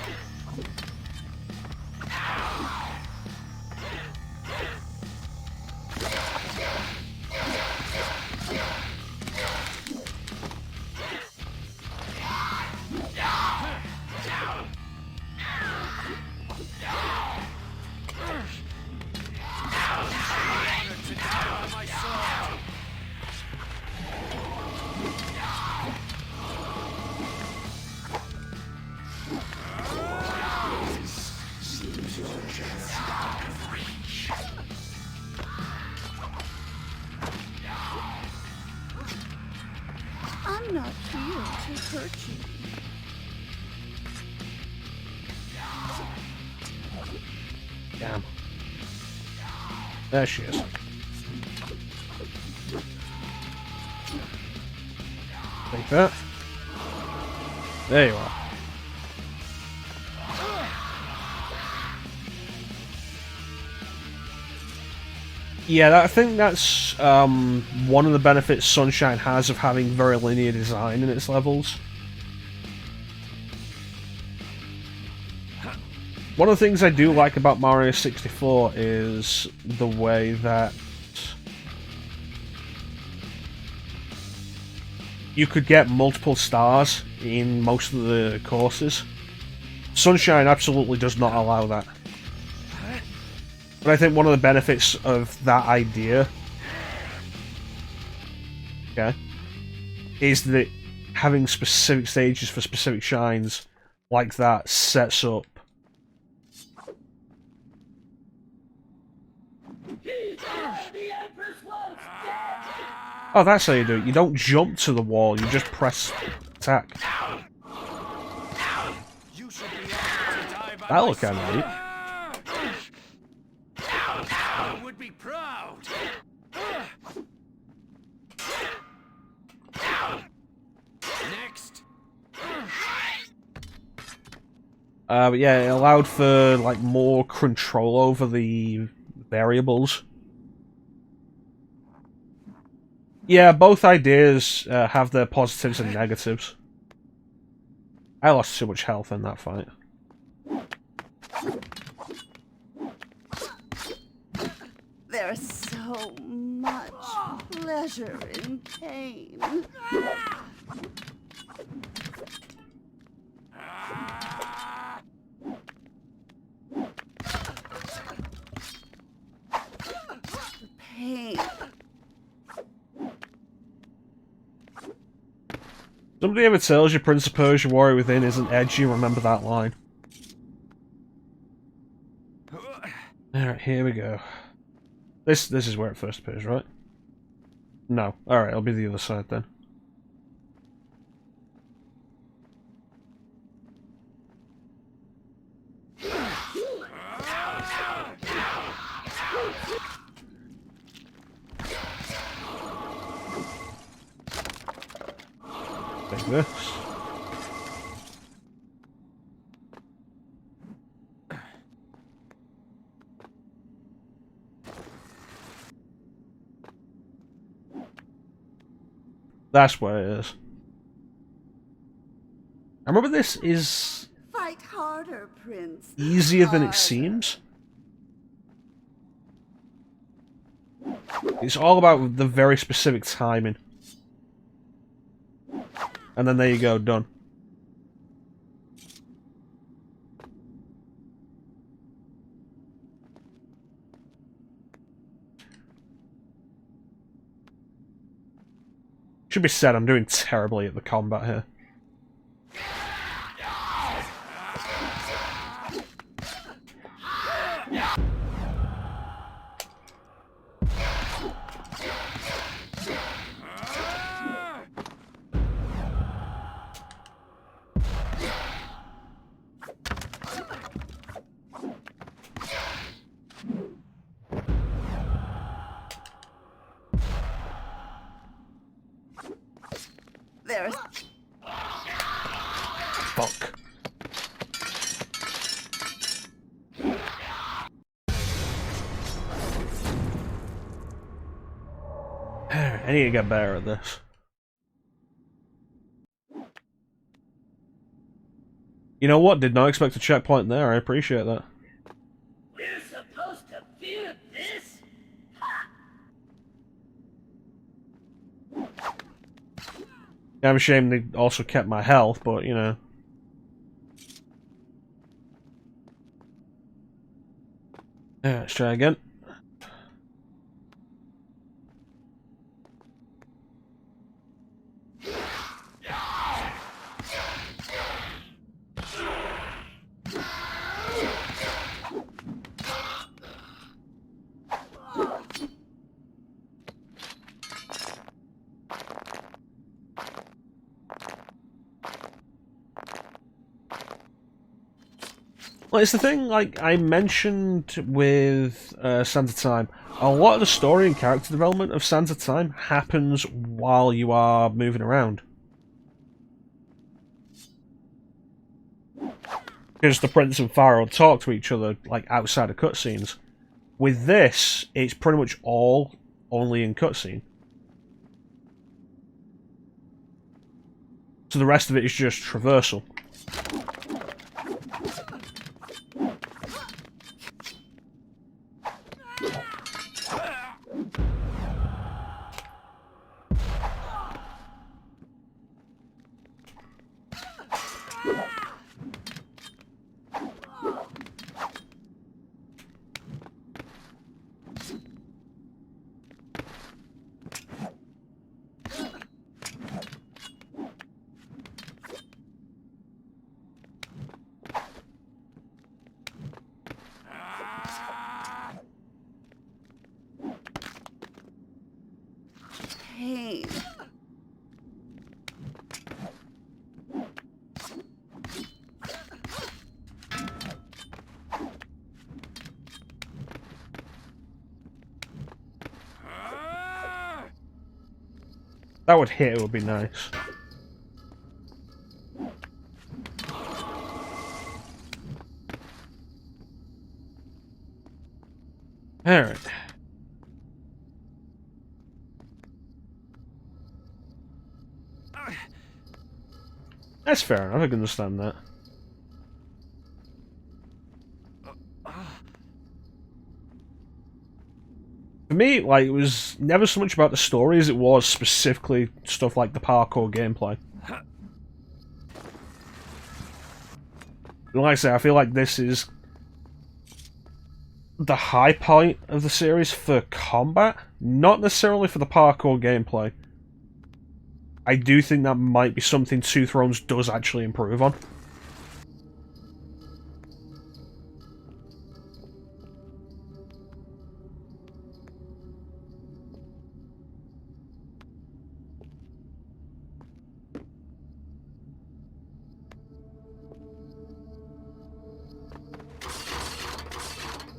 I'm not here to hurt you. Damn. There she is. Take that. There you are. Yeah, I think that's one of the benefits Sunshine has of having very linear design in its levels. One of the things I do like about Mario 64 is the way that you could get multiple stars in most of the courses. Sunshine absolutely does not allow that. But I think one of the benefits of that idea, okay, is that having specific stages for specific shines like that sets up. Oh, that's how you do it. You don't jump to the wall, you just press attack. That looked kind of neat. I would be proud. Next. But yeah, it allowed for like more control over the variables. Yeah, both ideas have their positives and negatives. I lost too much health in that fight. There's so much pleasure in pain. Pain. Somebody ever tells you Prince of Persia Warrior Within isn't edgy, remember that line. Alright, here we go. This is where it first appears, right? No. Alright, it'll be the other side then. Take this. That's what it is. I remember this is... Fight hard. harder, Prince. easier than it Harder. seems. It's all about the very specific timing. And then there you go, done. Should be said, I'm doing terribly at the combat here. There's Fuck. I need to get better at this. You know what? Did not expect a checkpoint there. I appreciate that. We're supposed to fear this? I'm ashamed they also kept my health, but you know. Yeah, let's try again. Well, it's the thing, like I mentioned with Sands of Time, a lot of the story and character development of Sands of Time happens while you are moving around. Because the Prince and Pharaoh talk to each other, like, outside of cutscenes. With this, it's pretty much all only in cutscene. So the rest of it is just traversal. pain. That would hit, it would be nice. Alright. That's fair enough, I can understand that. For me, like, it was never so much about the story as it was specifically stuff like the parkour gameplay. Like I say, I feel like this is the high point of the series for combat, not necessarily for the parkour gameplay. I do think that might be something Two Thrones does actually improve on.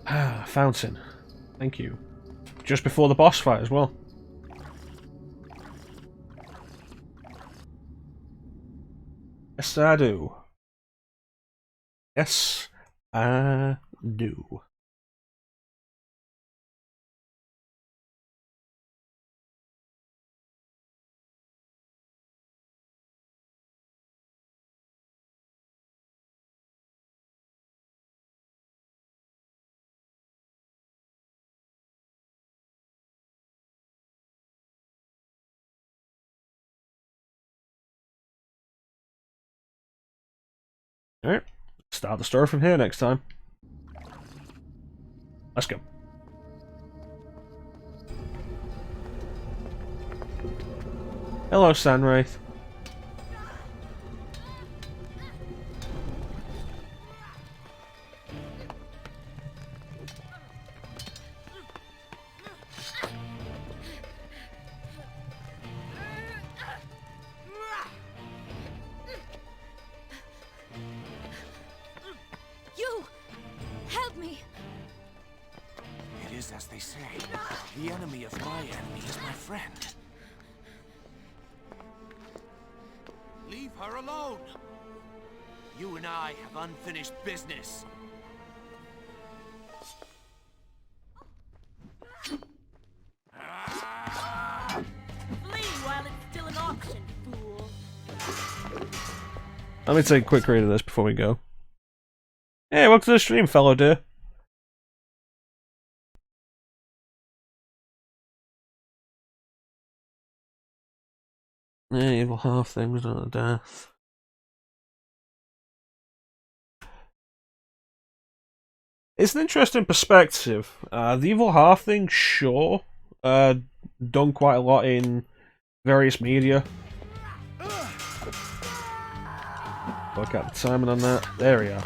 Ah, fountain. Thank you. Just before the boss fight as well. Yes, I do. Yes, I do. Alright, start the story from here next time. Let's go. Hello, Sunwraith. You! Help me! It is as they say. The enemy of my enemy is my friend. Leave her alone! You and I have unfinished business. Flee while it's still an option, fool. Let me take a quick read of this before we go. Hey, welcome to the stream, fellow dear. Yeah, evil half things on a death. It's an interesting perspective. The evil half thing, sure, done quite a lot in various media. Work out the timing on that. There we are.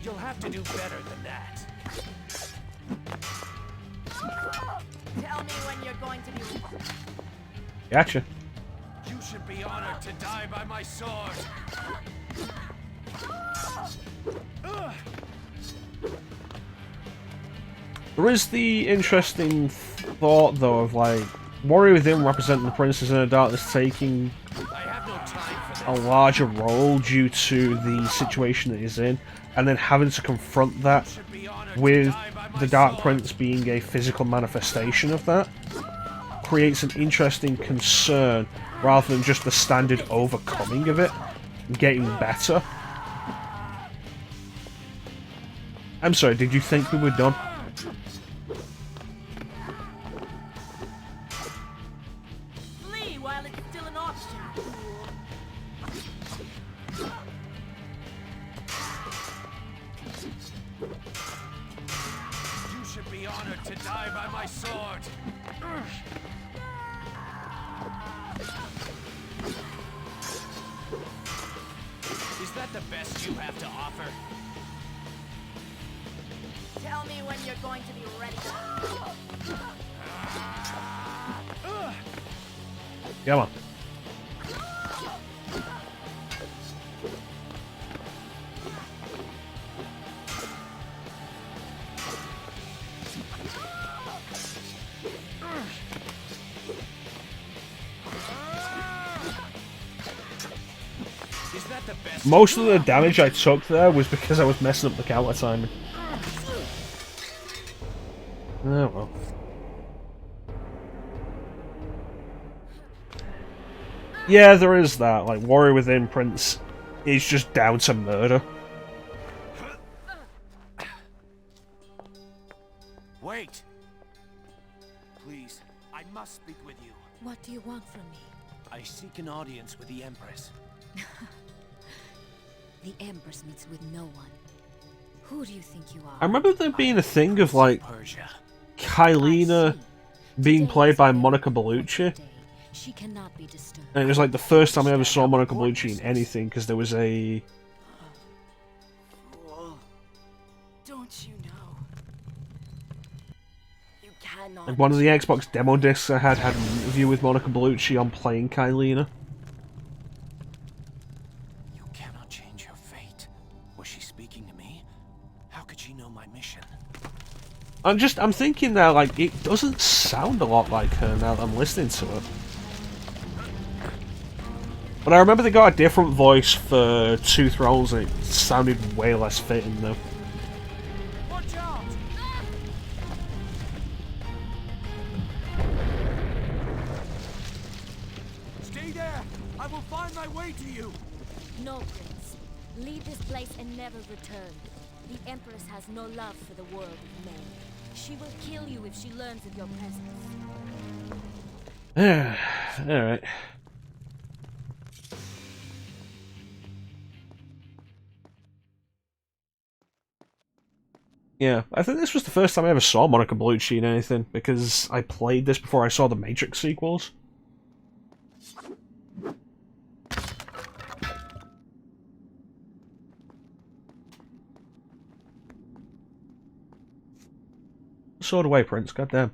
You'll have to do better than that. Tell me when you're going to be. Gotcha. You should be honored to die by my sword. There is the interesting thought, though, of like Warrior Within representing the Princess in the Darkness taking I have no time for a this. larger role due to the situation that he's in, and then having to confront that You should be honored to with die by my the Dark sword. Prince being a physical manifestation of that creates an interesting concern rather than just the standard overcoming of it and getting better. I'm sorry, did you think we were done? Flee while it's still an option, fool. You should be honored to die by my sword. Is that the best you have to offer? Tell me when you're going to be ready. Come on. Is that the best? Most of the damage I took there was because I was messing up the counter timing. Oh well. Yeah, there is that. Like, Warrior Within Prince is just down to murder. Wait! Please, I must speak with you. What do you want from me? I seek an audience with the Empress. The Empress meets with no one. Who do you think you are? I remember there being a thing of, like, Persia. Kylina being played by Monica Bellucci. She cannot be disturbed. And it was like the first time I ever saw Monica Bellucci in anything, because there was a... Fool. Don't you know? You cannot. Like one of the Xbox demo discs I had an interview with Monica Bellucci on playing Kylina. You cannot change your fate. Was she speaking to me? How could she know my mission? I'm thinking now, like, it doesn't sound a lot like her now that I'm listening to her. But I remember they got a different voice for Two Thrones and it sounded way less fitting though. Watch out! Stay there! I will find my way to you! No, Prince. Leave this place and never return. The Empress has no love for the world of men. She will kill you if she learns of your presence. Alright. Yeah, I think this was the first time I ever saw Monica Bellucci in anything, because I played this before I saw the Matrix sequels. Sword away, Prince, goddamn.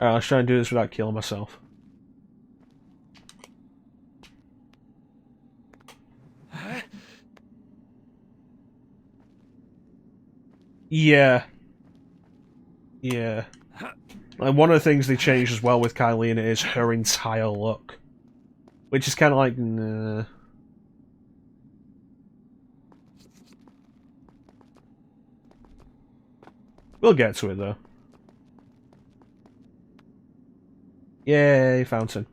Alright, let's try and do this without killing myself. Yeah. Yeah. Like, one of the things they changed as well with Kylie in it is her entire look. Which is kind of like, nah. We'll get to it, though. Yay, fountain.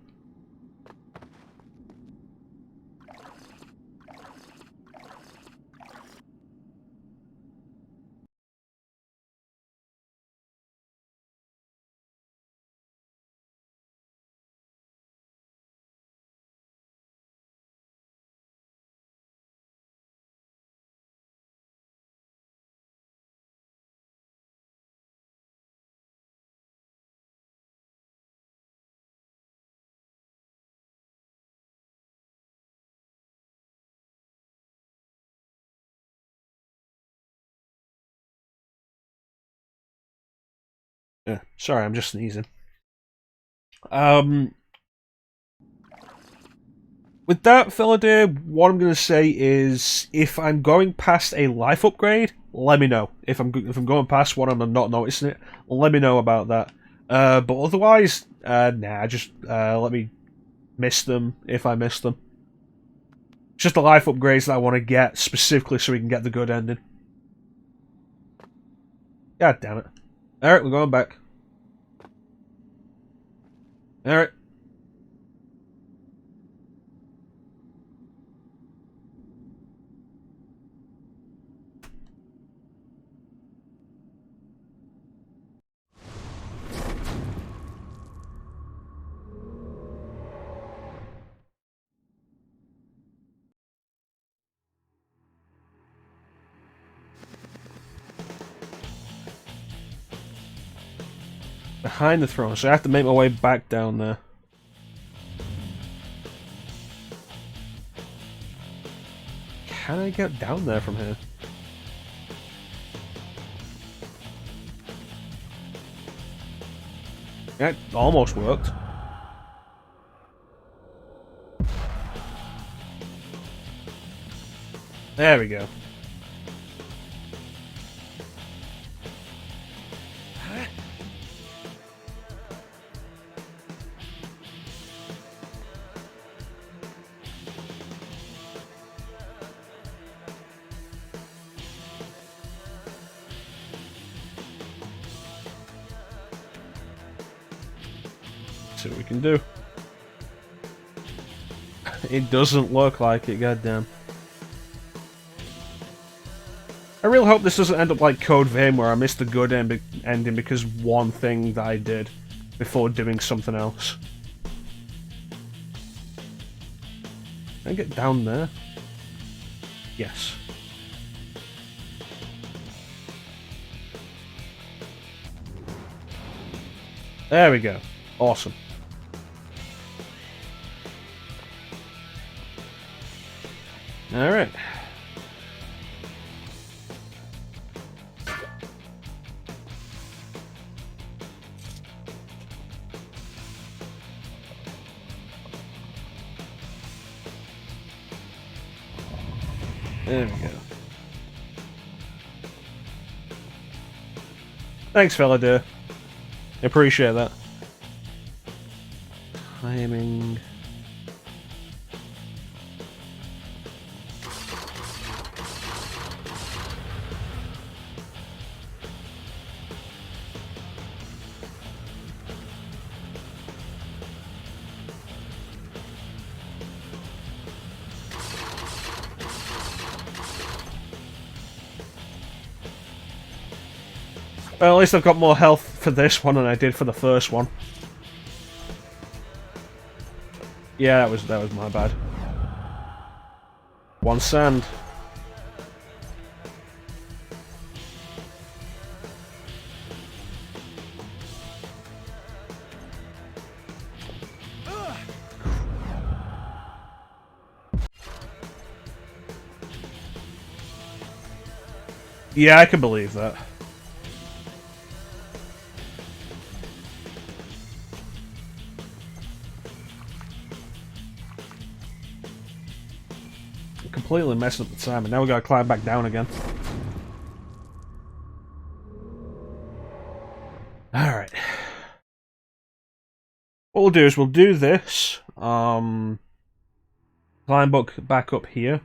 Yeah, sorry, I'm just sneezing. With that, Philadelphia, what I'm going to say is, if I'm going past a life upgrade, let me know. If I'm going past one and I'm not noticing it, let me know about that. But otherwise, nah, just let me miss them if I miss them. Just the life upgrades that I want to get specifically so we can get the good ending. God damn it. Alright, we're going back. Alright. Behind the throne, so I have to make my way back down there. Can I get down there from here? That almost worked. There we go. See what we can do. It doesn't look like it, goddamn. I really hope this doesn't end up like Code Vein where I missed the good ending because one thing that I did before doing something else. Can I get down there? Yes. There we go. Awesome. Alright. There we go. Thanks, fella dear. Appreciate that. Timing. Well, at least I've got more health for this one than I did for the first one. Yeah, that was my bad. One sand. Yeah, I can believe that. Completely messing up the time, and now we gotta climb back down again. Alright. What we'll do is we'll do this. Climb back up here.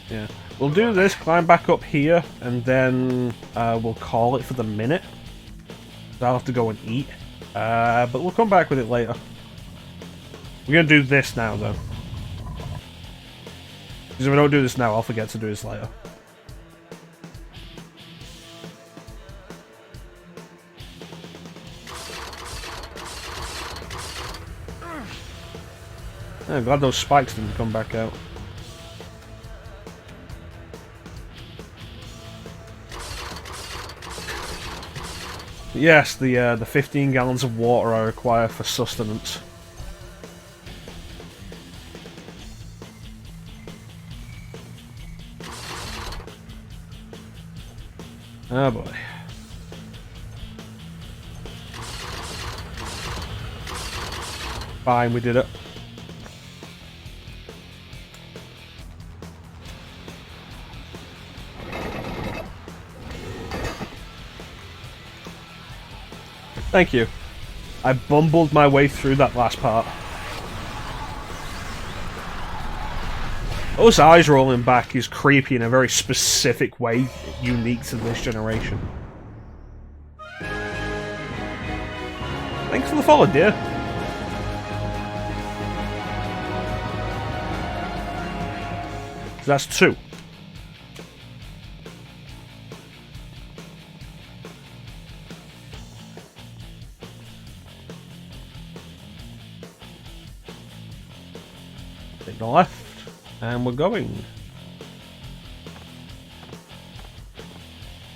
Yeah. We'll do this, climb back up here, and then we'll call it for the minute. So I'll have to go and eat. But we'll come back with it later. We're gonna do this now, though. Because if I don't do this now, I'll forget to do this later. I'm glad those spikes didn't come back out. Yes, the 15 gallons of water I require for sustenance. Oh boy. Fine, we did it. Thank you. I bumbled my way through that last part. Those eyes rolling back is creepy in a very specific way, unique to this generation. Thanks for the follow, dear. So that's 2. Take the left, and we're going.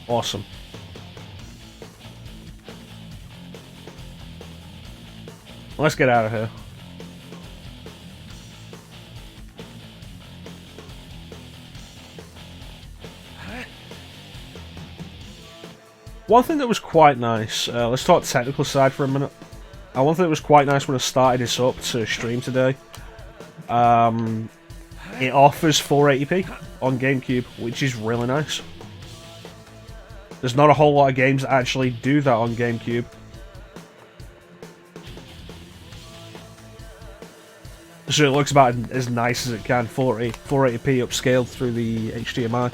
Awesome. Let's get out of here. One thing that was quite nice, let's talk technical side for a minute. One thing that was quite nice when I started this up to stream today, it offers 480p on GameCube, which is really nice. There's not a whole lot of games that actually do that on GameCube. So it looks about as nice as it can, 480p upscaled through the HDMI.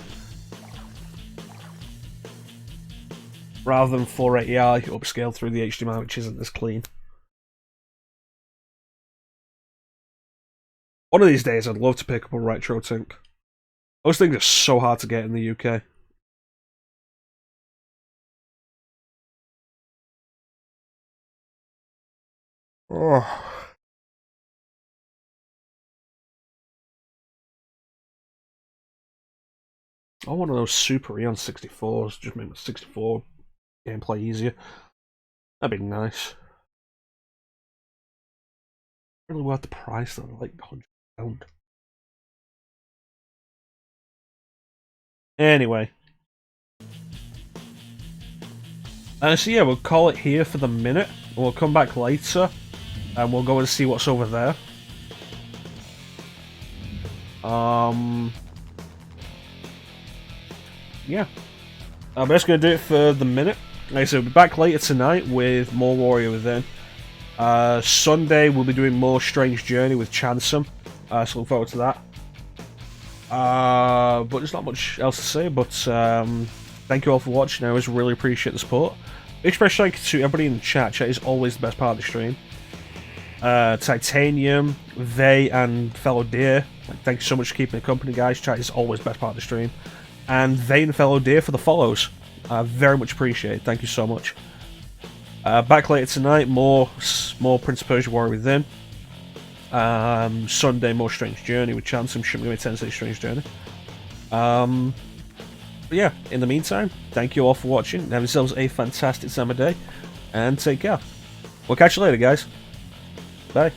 Rather than 480i upscaled through the HDMI, which isn't as clean. One of these days, I'd love to pick up a retro Tink. Those things are so hard to get in the UK. Oh. I want one of those Super Eon 64s, just make my 64 gameplay easier. That'd be nice. Really worth the price though, like £100. Anyway. So yeah, we'll call it here for the minute. We'll come back later, and we'll go and see what's over there. Yeah. But that's going to do it for the minute. Like I said, we'll be back later tonight with more Warrior Within. Sunday we'll be doing more Strange Journey with Chansum. So look forward to that. But there's not much else to say, but thank you all for watching. I always really appreciate the support. big special thank you to everybody in the chat. Chat is always the best part of the stream. Titanium, Vey, and Fellow Deer. Thank you so much for keeping the company, guys. Chat is always the best part of the stream. And Vey and Fellow Deer for the follows. Very much appreciated. Thank you so much. Back later tonight, more Prince of Persia Warrior Within. Sunday, more Strange Journey with Chance. I'm sure I'm going to be 10 Strange Journey. But yeah, in the meantime, thank you all for watching. Have yourselves a fantastic summer day, and take care. We'll catch you later, guys. Bye.